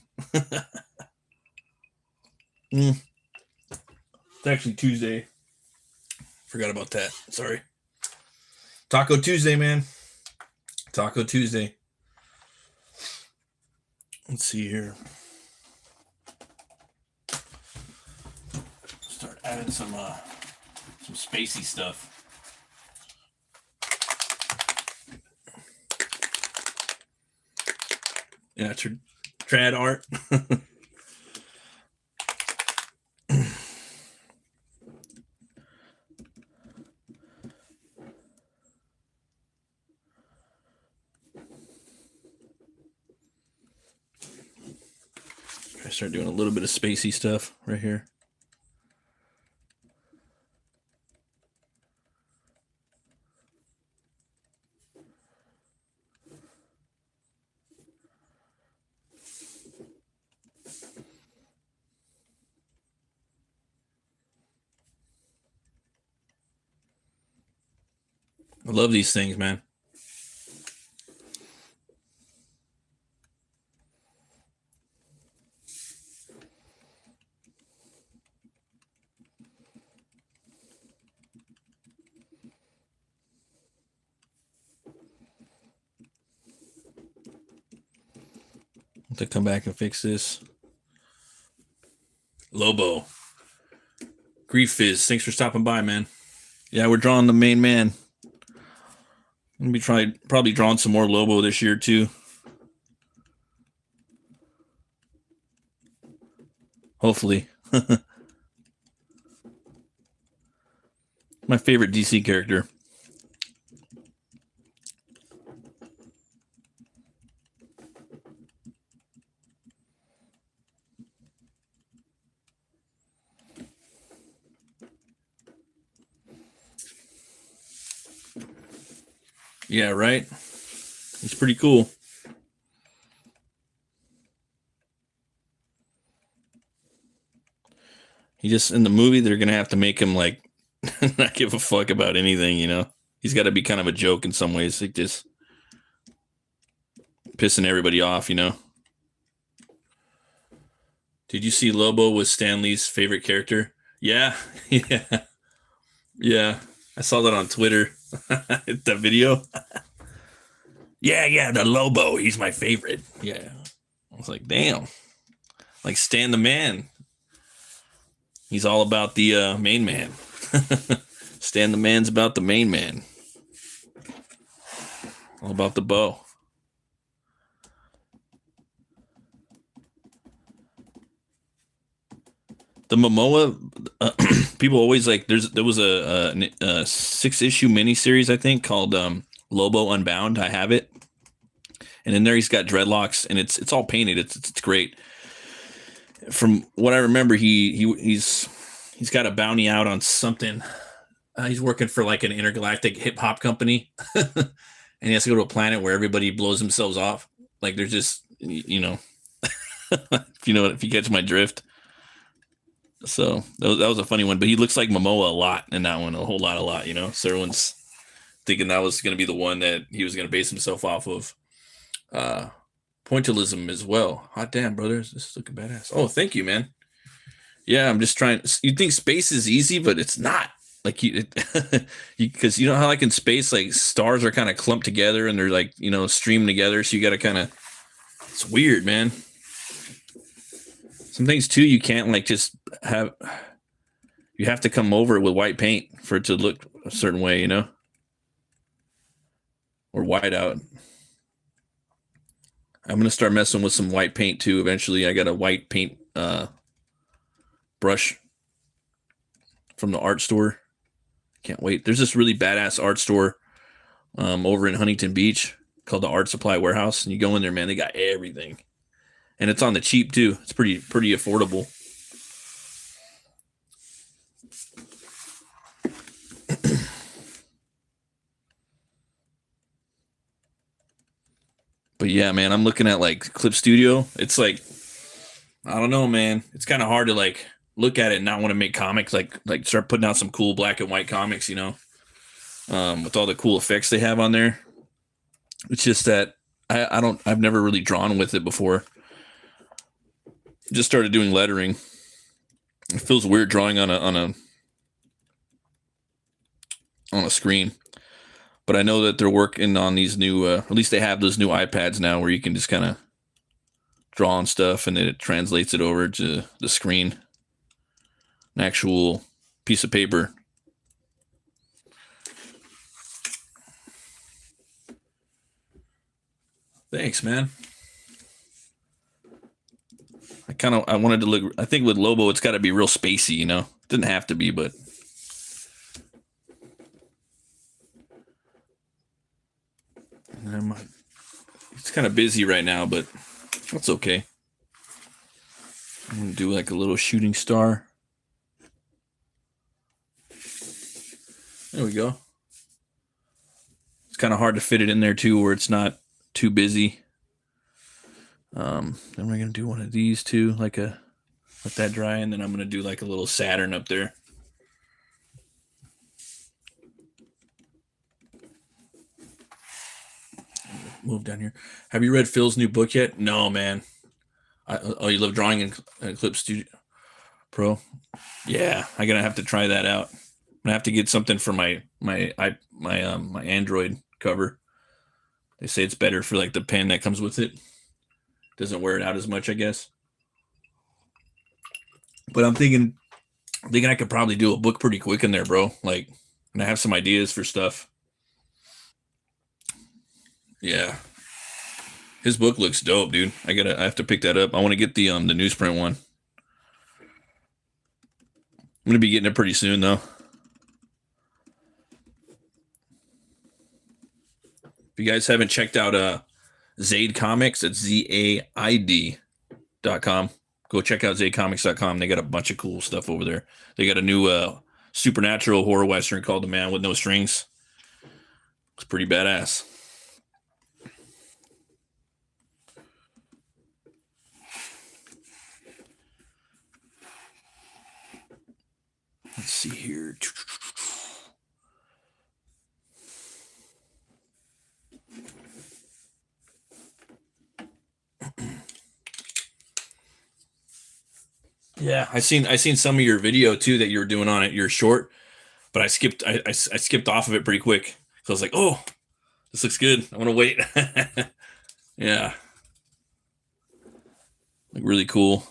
Mm, it's actually Tuesday. Forgot about that. Sorry. Taco Tuesday, man. Taco Tuesday. Let's see here. Start adding some spacey stuff. Yeah, trad art. I start doing a little bit of spacey stuff right here. I love these things, man. To come back and fix this. Lobo. Grief Fizz, thanks for stopping by, man. Yeah, we're drawing the main man. Let me try probably drawing some more Lobo this year too. Hopefully. My favorite DC character. Yeah, right? It's pretty cool. He just, in the movie, they're going to have to make him, like, not give a fuck about anything, you know? He's got to be kind of a joke in some ways, like just pissing everybody off, you know? Did you see Lobo was Stan Lee's favorite character? Yeah. Yeah. Yeah. I saw that on Twitter. The video. Yeah, the Lobo. He's my favorite. Yeah. I was like, damn. Like Stan the Man. He's all about the main man. Stan the Man's about the main man. All about the bow. The Momoa, people always like. There was a 6-issue miniseries, I think, called Lobo Unbound. I have it, and in there he's got dreadlocks, and it's all painted. It's great. From what I remember, he's got a bounty out on something. He's working for like an intergalactic hip hop company, and he has to go to a planet where everybody blows themselves off. Like they're just, you know, if you catch my drift. So that was a funny one, but he looks like Momoa a lot in that one, a lot, you know. So everyone's thinking that was going to be the one that he was going to base himself off of. Pointillism as well. Hot damn, brothers, this is looking badass. Oh, thank you, man. Yeah, I'm just trying. You'd think space is easy, but it's not. Like because you know how like in space, like stars are kind of clumped together and they're like, you know, streaming together. So you got to kind of. It's weird, man. Some things too you can't like just have. You have to come over it with white paint for it to look a certain way, you know, or white out. I'm gonna start messing with some white paint too. Eventually, I got a white paint brush from the art store. Can't wait. There's this really badass art store over in Huntington Beach called the Art Supply Warehouse, and you go in there, man. They got everything, and it's on the cheap too. It's pretty affordable. But yeah, man, I'm looking at like Clip Studio. It's like, I don't know, man. It's kind of hard to like look at it and not want to make comics. Like start putting out some cool black and white comics, you know, with all the cool effects they have on there. It's just that I've never really drawn with it before. Just started doing lettering. It feels weird drawing on a screen. But I know that they're working on these new, at least they have those new iPads now where you can just kind of draw on stuff and then it translates it over to the screen, an actual piece of paper. Thanks, man. I wanted to look, I think with Lobo, it's got to be real spacey, you know? It didn't have to be, but. It's kind of busy right now, but that's okay. I'm gonna do like a little shooting star. There we go. It's kind of hard to fit it in there too, where it's not too busy. Then we're gonna do one of these too, like a let that dry, and then I'm gonna do like a little Saturn up there. Move down here. Have you read Phil's new book yet? No, man. Oh, you love drawing in Eclipse Studio Pro? Yeah, I'm gonna have to try that out. I'm gonna have to get something for my Android cover. They say it's better for like the pen that comes with it. Doesn't wear it out as much, I guess. But I'm thinking I could probably do a book pretty quick in there, bro. Like, and I have some ideas for stuff. Yeah, his book looks dope, dude. I have to pick that up. I want to get the newsprint one. I'm gonna be getting it pretty soon though. If you guys haven't checked out Zaid Comics, it's ZAID.com. Go check out ZaidComics.com. They got a bunch of cool stuff over there. They got a new supernatural horror western called The Man with No Strings. It's pretty badass. Let's see here. Yeah, I seen some of your video too that you were doing on it. You're short, but I skipped off of it pretty quick. So I was like, oh, this looks good. I want to wait. Yeah, like really cool.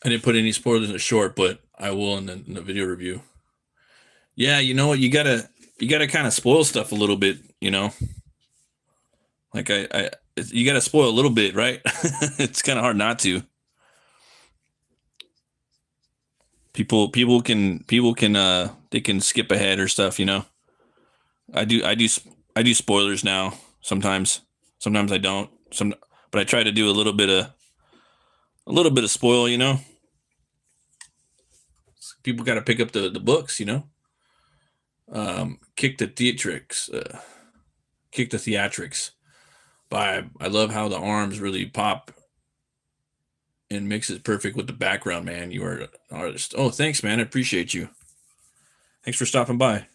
I didn't put any spoilers in the short, but I will in the video review. Yeah, you know what? You gotta kind of spoil stuff a little bit. Like you gotta spoil a little bit, right? It's kind of hard not to. People can they can skip ahead or stuff. I do spoilers now sometimes. Sometimes I don't. But I try to do a little bit of spoil. People got to pick up the books. Kick the theatrics. Kick the theatrics. But I love how the arms really pop and mix it perfect with the background, man. You are an artist. Oh, thanks, man. I appreciate you. Thanks for stopping by.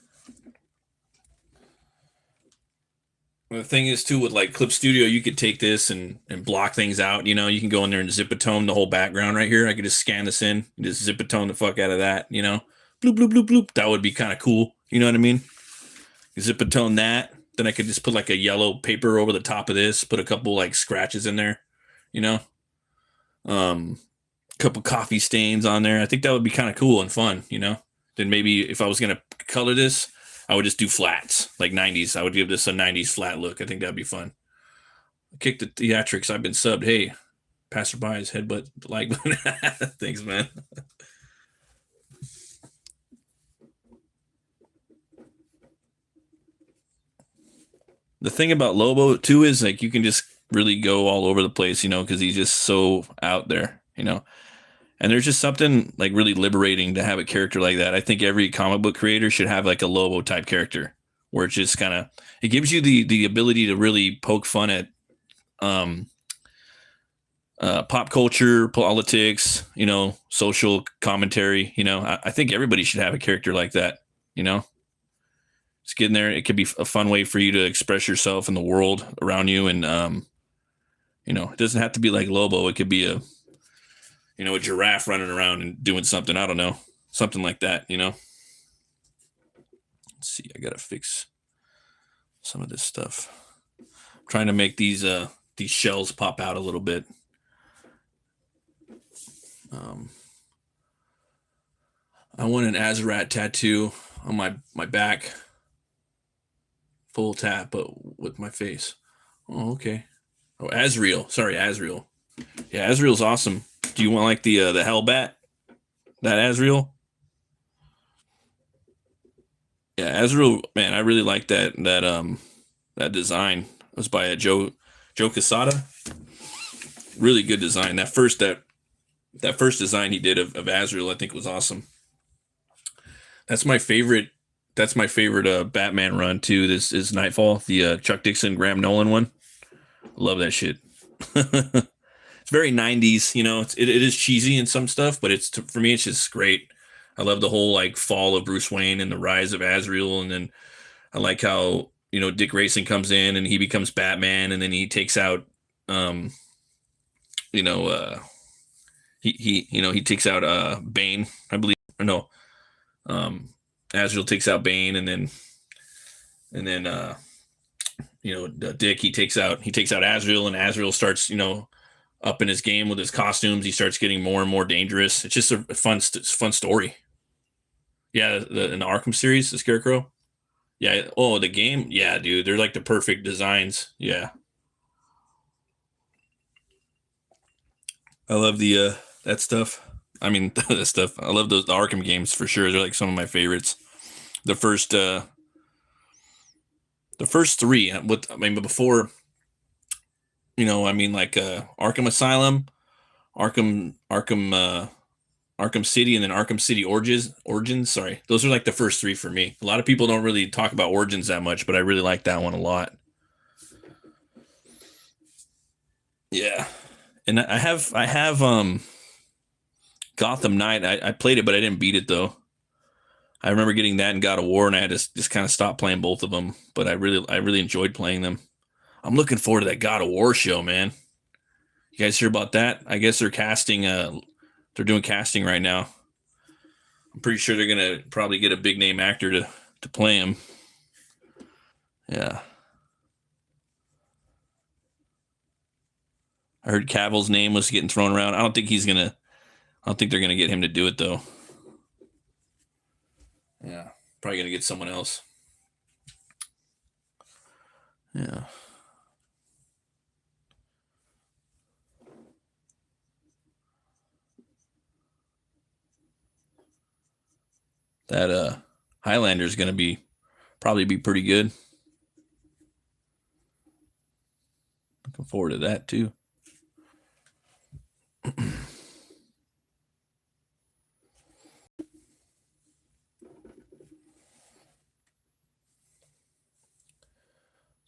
The thing is too with like Clip Studio, you could take this and block things out. You can go in there and zipatone the whole background right here. I could just scan this in, and just zipatone the fuck out of that. Bloop bloop bloop bloop. That would be kind of cool. You know what I mean? Zipatone that. Then I could just put like a yellow paper over the top of this. Put a couple like scratches in there. You know, um, couple coffee stains on there. I think that would be kind of cool and fun. Then maybe if I was gonna color this, I would just do flats, like 90s. I would give this a 90s flat look. I think that'd be fun. Kick the theatrics. I've been subbed. Hey, passerby's headbutt the like button. Thanks, man. The thing about Lobo too is like you can just really go all over the place, because he's just so out there. And there's just something like really liberating to have a character like that. I think every comic book creator should have like a Lobo type character where it's just kind of it gives you the ability to really poke fun at um pop culture, politics, social commentary. I think everybody should have a character like that. Just getting there, it could be a fun way for you to express yourself in the world around you, and You know, it doesn't have to be like Lobo. It could be a, you know, a giraffe running around and doing something. I don't know, something like that. You know. Let's see. I gotta fix some of this stuff. I'm trying to make these shells pop out a little bit. I want an Azarat tattoo on my back, full tat, but with my face. Oh, okay. Oh, Azrael. Sorry, Azrael. Yeah, Azrael's awesome. Do you want like the Hellbat? That Azrael? Yeah, Azrael. Man, I really like that design. It was by Joe Quesada. Really good design. That first design he did of Azrael, I think, was awesome. That's my favorite. That's my favorite Batman run too. This is Nightfall, the Chuck Dixon, Graham Nolan one. Love that shit. It's very 90s, you know. It is cheesy in some stuff, but for me, it's just great. I love the whole like fall of Bruce Wayne and the rise of Azrael, and then I like how, you know, Dick Grayson comes in and he becomes Batman, and then he takes out, you know, he takes out Bane, I believe, or no, Azrael takes out Bane, and then you know, Dick, he takes out Azrael, and Azrael starts, you know, up in his game with his costumes. He starts getting more and more dangerous. It's just a fun story. Yeah, in the Arkham series, the Scarecrow. Yeah. Oh, the game. Yeah, dude, they're like the perfect designs. Yeah, I love the that stuff. I mean, that stuff. I love the Arkham games for sure. They're like some of my favorites. The first three. What I mean, but before, you know, I mean, like Arkham Asylum, Arkham City, and then Arkham City Origins. Sorry, those are like the first three for me. A lot of people don't really talk about Origins that much, but I really like that one a lot. Yeah, and I have Gotham Knight. I played it, but I didn't beat it though. I remember getting that in God of War, and I had to just kind of stop playing both of them. But I really enjoyed playing them. I'm looking forward to that God of War show, man. You guys hear about that? I guess they're casting. They're doing casting right now. I'm pretty sure they're gonna probably get a big name actor to play him. Yeah, I heard Cavill's name was getting thrown around. I don't think he's gonna. I don't think they're gonna get him to do it though. Yeah, probably gonna get someone else. Yeah, that Highlander is gonna probably be pretty good. Looking forward to that too.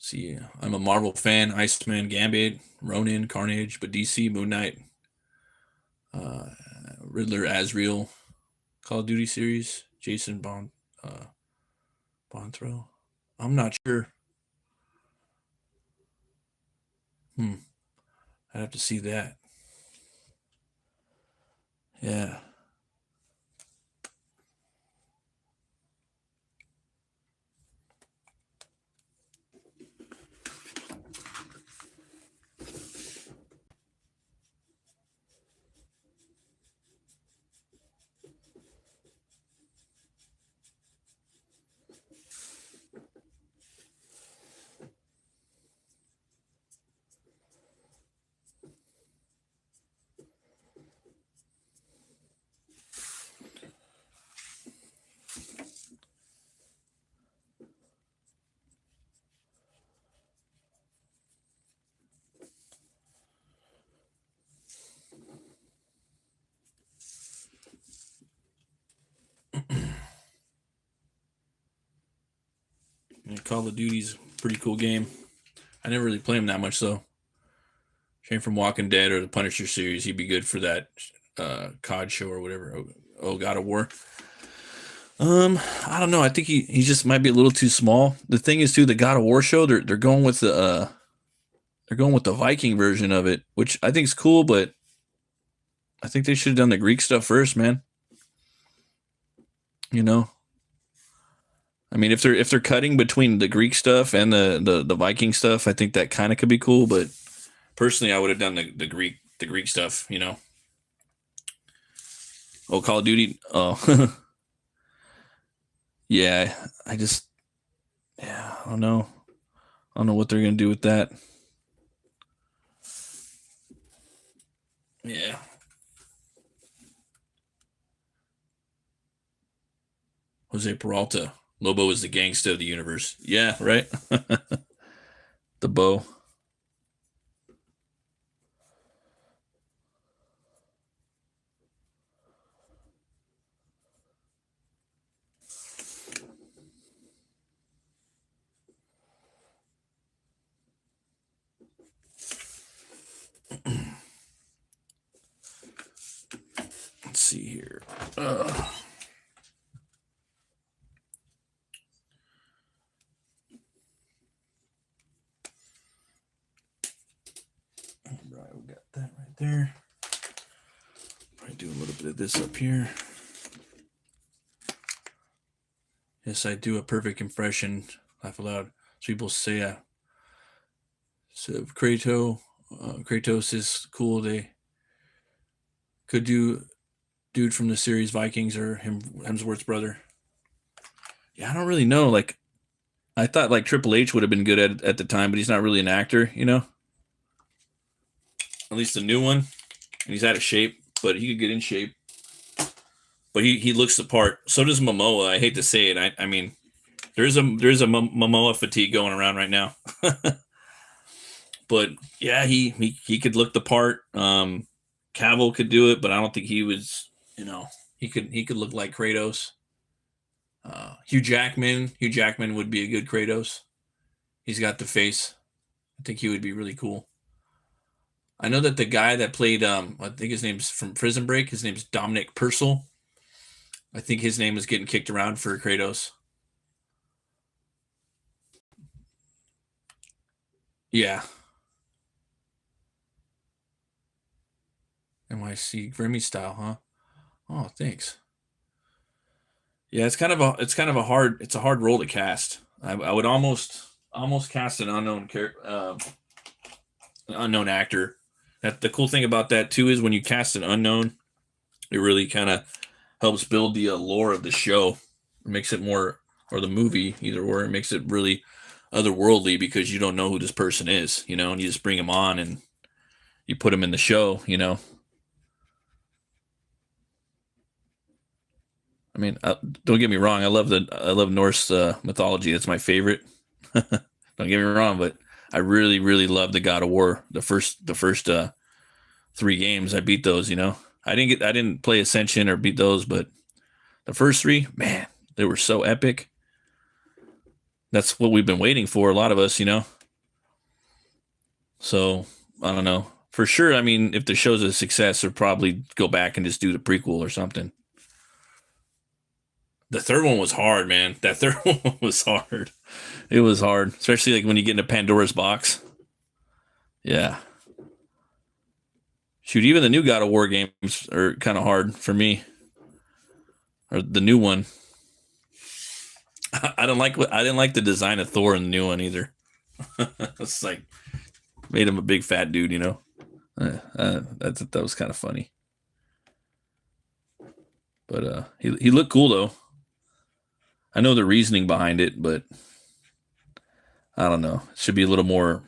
See, I'm a Marvel fan. Iceman, Gambit, Ronin, Carnage, but DC, Moon Knight, uh, Riddler, Azrael, Call of Duty series, Jason Bonthrow. I'm not sure. Hmm. I'd have to see that. Yeah. And Call of Duty's a pretty cool game. I never really play them that much though. Came from Walking Dead or the Punisher series. He'd be good for that COD show or whatever. Oh, God of War. I don't know. I think he just might be a little too small. The thing is too, the God of War show, they're going with They're going with the Viking version of it, which I think is cool, but I think they should have done the Greek stuff first, man. You know, I mean, if they're cutting between the Greek stuff and the Viking stuff, I think that kind of could be cool. But personally, I would have done the Greek stuff. You know, oh, Call of Duty. Oh, yeah. I don't know. I don't know what they're gonna do with that. Yeah. Jose Peralta. Lobo is the gangsta of the universe. Yeah, right. The bow. Let's see here. Right, we got that right there. Probably do a little bit of this up here. Yes, I do a perfect impression. Laugh aloud. So people say, so Kratos is cool. They could do dude from the series Vikings or Hemsworth's brother. Yeah, I don't really know. Like, I thought like Triple H would have been good at the time, but he's not really an actor, you know. At least the new one, and he's out of shape, but he could get in shape. But he looks the part. So does Momoa. I hate to say it. I mean, there's a Momoa fatigue going around right now. But yeah, he could look the part. Cavill could do it, but I don't think he was. You know, he could look like Kratos. Hugh Jackman would be a good Kratos. He's got the face. I think he would be really cool. I know that the guy that played, I think his name's from Prison Break. His name's Dominic Purcell. I think his name is getting kicked around for Kratos. Yeah. NYC Grimmy style, huh? Oh, thanks. Yeah, it's a hard role to cast. I would almost cast an unknown actor. That the cool thing about that too is when you cast an unknown, it really kind of helps build the lore of the show. It makes it more, or the movie, either or. It makes it really otherworldly because you don't know who this person is, you know, and you just bring him on and you put him in the show, you know. I mean, don't get me wrong. I love Norse mythology. That's my favorite. Don't get me wrong, but I really love the God of War. The first three games I beat those. You know, I didn't play Ascension or beat those, but the first three, man, they were so epic. That's what we've been waiting for, a lot of us, you know. So I don't know for sure. I mean, if the show's a success, they'll probably go back and just do the prequel or something. The third one was hard, man. That third one was hard. It was hard, especially like when you get into Pandora's box. Yeah. Shoot, even the new God of War games are kind of hard for me. Or the new one. I didn't like the design of Thor in the new one either. It's like made him a big fat dude, you know. That was kind of funny. But he looked cool though. I know the reasoning behind it, but I don't know. It should be a little more.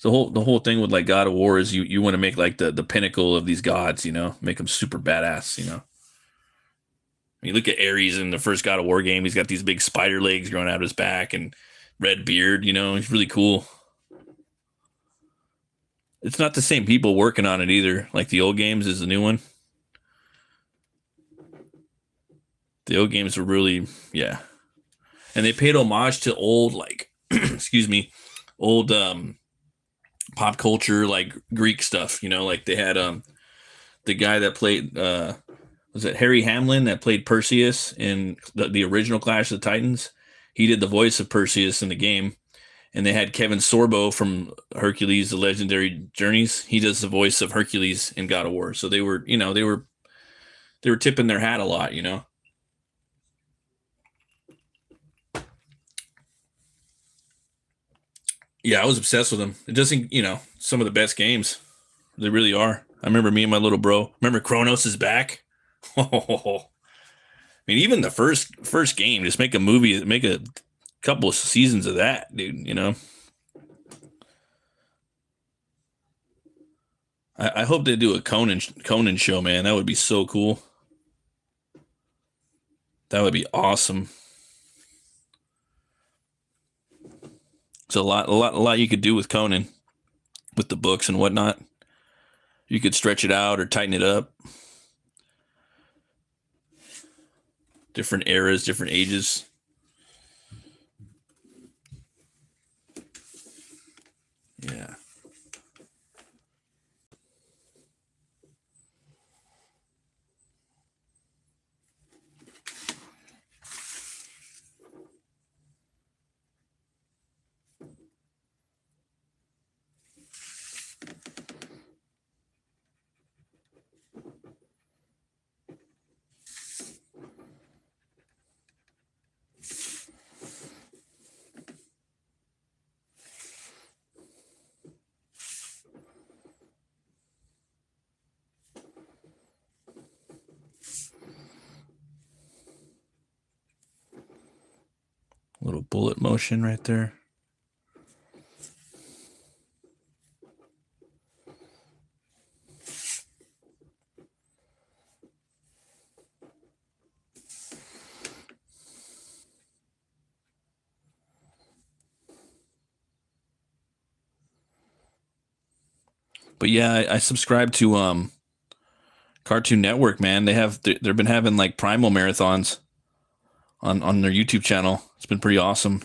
The whole thing with like God of War is you want to make like the pinnacle of these gods, you know, make them super badass, you know. You look at Ares in the first God of War game; he's got these big spider legs growing out of his back and red beard. You know, he's really cool. It's not the same people working on it either. Like the old games is the new one. The old games were really, yeah, and they paid homage to old like, excuse me, old pop culture like Greek stuff. You know, like they had the guy that played was it Harry Hamlin that played Perseus in the original Clash of the Titans. He did the voice of Perseus in the game, and they had Kevin Sorbo from Hercules: The Legendary Journeys. He does the voice of Hercules in God of War. So they were, they were tipping their hat a lot, Yeah, I was obsessed with them. It doesn't, some of the best games. They really are. I remember me and my little bro. Remember Kronos is back? I mean, even the first game, just make a movie, make a couple of seasons of that, dude. I hope they do a Conan show, man. That would be so cool. That would be awesome. It's a lot you could do with Conan, with the books and whatnot. You could stretch it out or tighten it up. Different eras, different ages. Yeah. Little bullet motion right there. But yeah, I subscribe to Cartoon Network, man. They've been having like Primal marathons on their YouTube channel. It's been pretty awesome.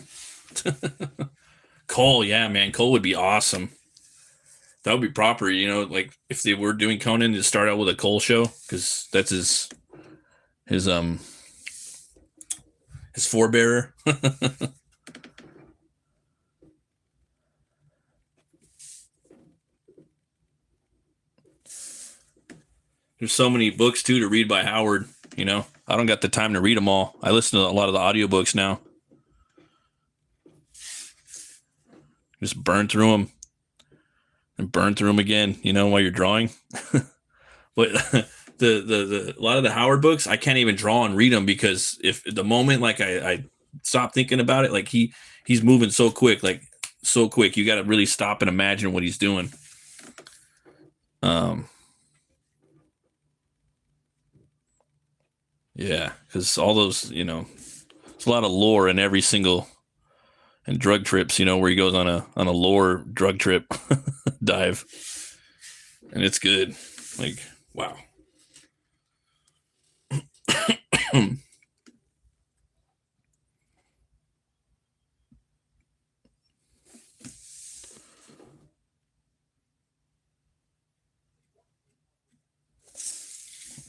Cole, yeah, man, Cole would be awesome. That would be proper, like if they were doing Conan to start out with a Cole show, because that's his his forebearer. There's so many books too to read by Howard. I don't got the time to read them all. I listen to a lot of the audiobooks now. Just burn through them and burn through them again. While you're drawing. But the a lot of the Howard books, I can't even draw and read them because if the moment like I stop thinking about it, like he's moving so quick, you got to really stop and imagine what he's doing. Yeah, because all those, it's a lot of lore in every single and drug trips, where he goes on a lore drug trip dive, and it's good. Like, wow. There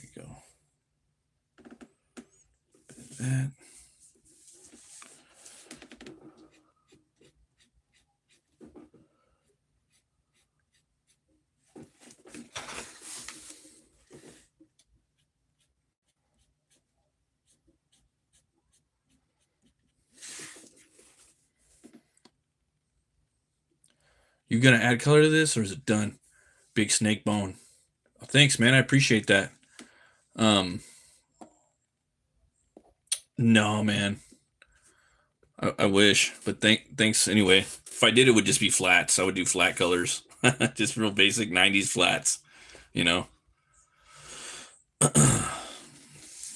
we go. That. You gonna add color to this, or is it done? Big snake bone. Oh, thanks, man. I appreciate that. Um, no, man. I wish, but thanks anyway. If I did, it would just be flats. I would do flat colors, just real basic '90s flats. You know.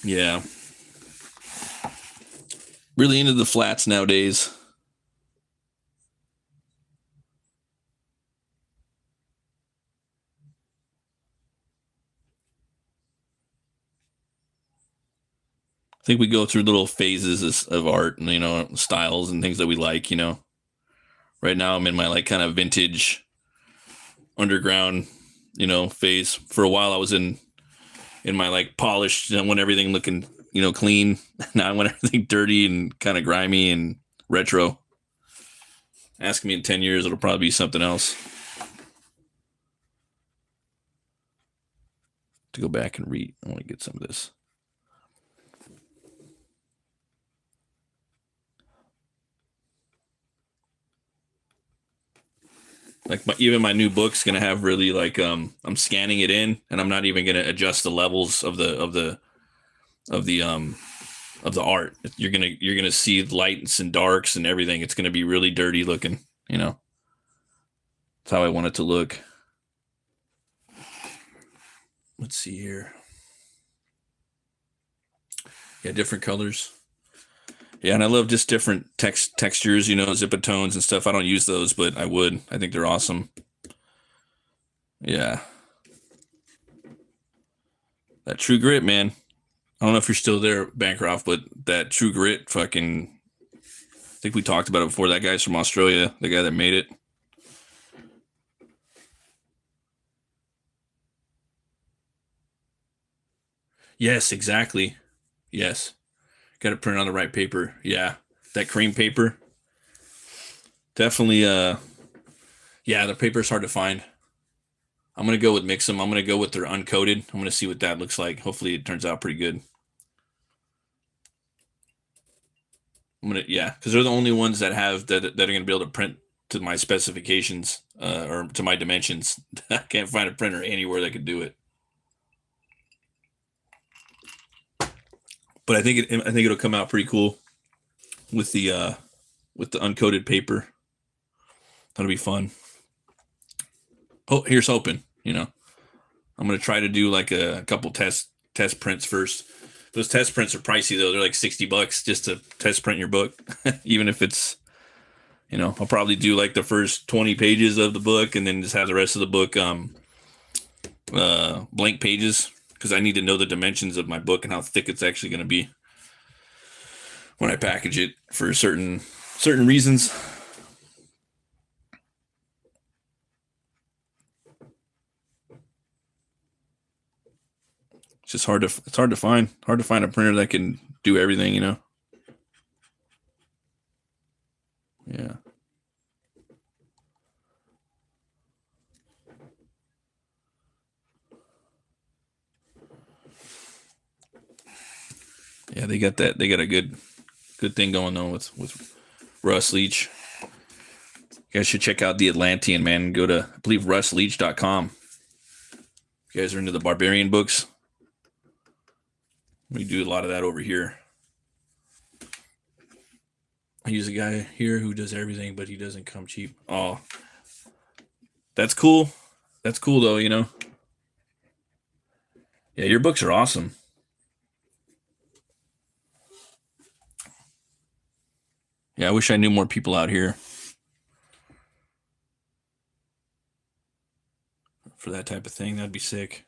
Yeah. Really into the flats nowadays. I think we go through little phases of art and styles and things that we like. Right now I'm in my like kind of vintage underground phase. For a while I was in my like polished. I want everything looking clean. Now I want everything dirty and kind of grimy and retro. Ask me in 10 years, it'll probably be something else. To go back and read. I want to get some of this. Like even my new book's gonna have really like I'm scanning it in, and I'm not even gonna adjust the levels of the art. You're gonna see lights and darks and everything. It's gonna be really dirty looking. You know, that's how I want it to look. Let's see here. Yeah, different colors. Yeah, and I love just different textures, you know, zipatones and stuff. I don't use those, but I would. I think they're awesome. Yeah. That True Grit, man. I don't know if you're still there, Bancroft, but that True Grit fucking, I think we talked about it before. That guy's from Australia, the guy that made it. Yes, exactly. Yes. Got to print on the right paper. Yeah. That cream paper. Definitely yeah, the paper's hard to find. I'm gonna go with Mixum. I'm gonna go with their uncoated. I'm gonna see what that looks like. Hopefully it turns out pretty good. Yeah, because they're the only ones that have that are gonna be able to print to my specifications or to my dimensions. I can't find a printer anywhere that could do it. But I think it'll come out pretty cool with the uncoated paper. That'll be fun. Oh, here's hoping. You know, I'm gonna try to do like a couple test prints first. Those test prints are pricey though. They're like $60 just to test print your book, even if it's, you know, I'll probably do like the first 20 pages of the book and then just have the rest of the book blank pages because I need to know the dimensions of my book and how thick it's actually going to be when I package it for certain reasons. It's just hard to find a printer that can do everything, you know. Yeah. Yeah, they got a good thing going on with Russ Leach. You guys should check out the Atlantean, man. Go to, I believe, russleach.com. If you guys are into the barbarian books, we do a lot of that over here. I use a guy here who does everything, but he doesn't come cheap. Oh, that's cool. That's cool though, you know. Yeah, your books are awesome. Yeah, I wish I knew more people out here for that type of thing. That'd be sick.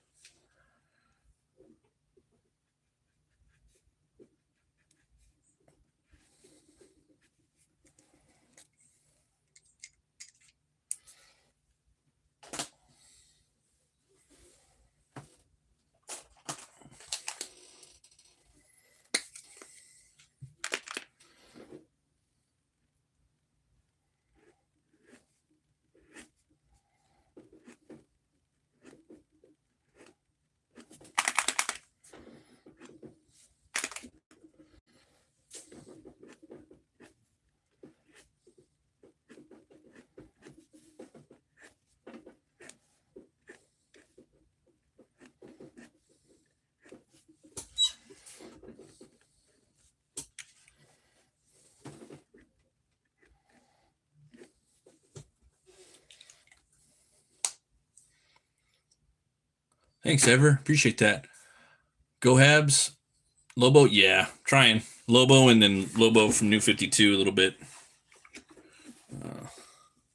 Thanks, Ever. Appreciate that. Go Habs. Lobo, yeah, trying. Lobo and then Lobo from New 52 a little bit.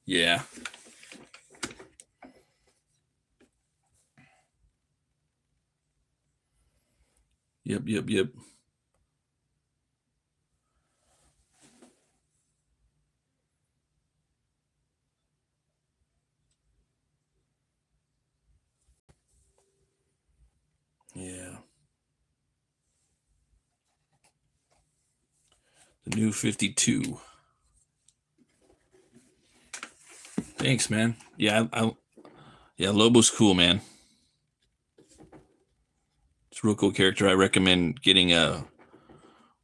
Yeah. Yep. Yeah. The New 52. Thanks, man. Yeah, yeah, Lobo's cool, man. It's a real cool character. I recommend getting a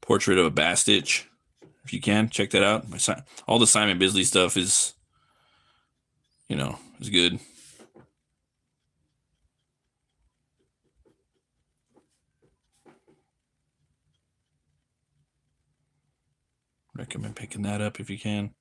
portrait of a Bass Stitch if you can. Check that out. All the Simon Bisley stuff is, is good. Recommend picking that up if you can.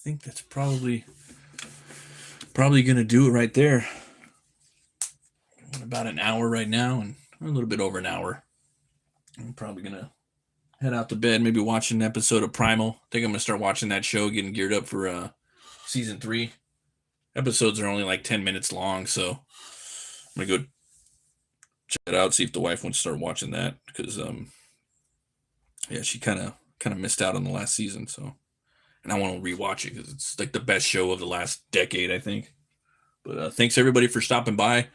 I think that's probably gonna do it right there. About an hour right now, and a little bit over an hour. I'm probably gonna head out to bed, maybe watch an episode of Primal. I think I'm gonna start watching that show, getting geared up for season 3. Episodes are only like 10 minutes long, so I'm gonna go check it out, see if the wife wants to start watching that, because yeah, she kind of missed out on the last season, so, and I want to rewatch it because it's like the best show of the last decade, I think. But thanks everybody for stopping by.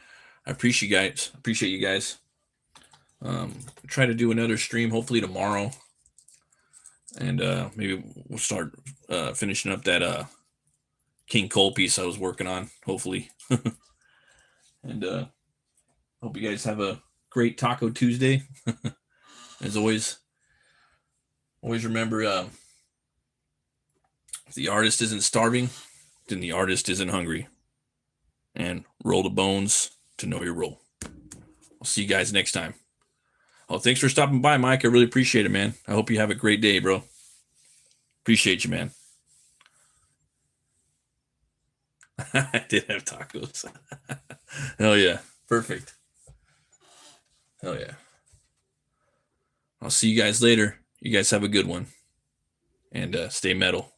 I appreciate you guys. Try to do another stream hopefully tomorrow, and maybe we'll start finishing up that King Cole piece I was working on, hopefully. And hope you guys have a great Taco Tuesday. As always remember, if the artist isn't starving, then the artist isn't hungry. And roll the bones to know your role. I'll see you guys next time. Oh, thanks for stopping by, Mike. I really appreciate it, man. I hope you have a great day, bro. Appreciate you, man. I did have tacos. Hell yeah. Perfect. Hell yeah. I'll see you guys later. You guys have a good one. And stay metal.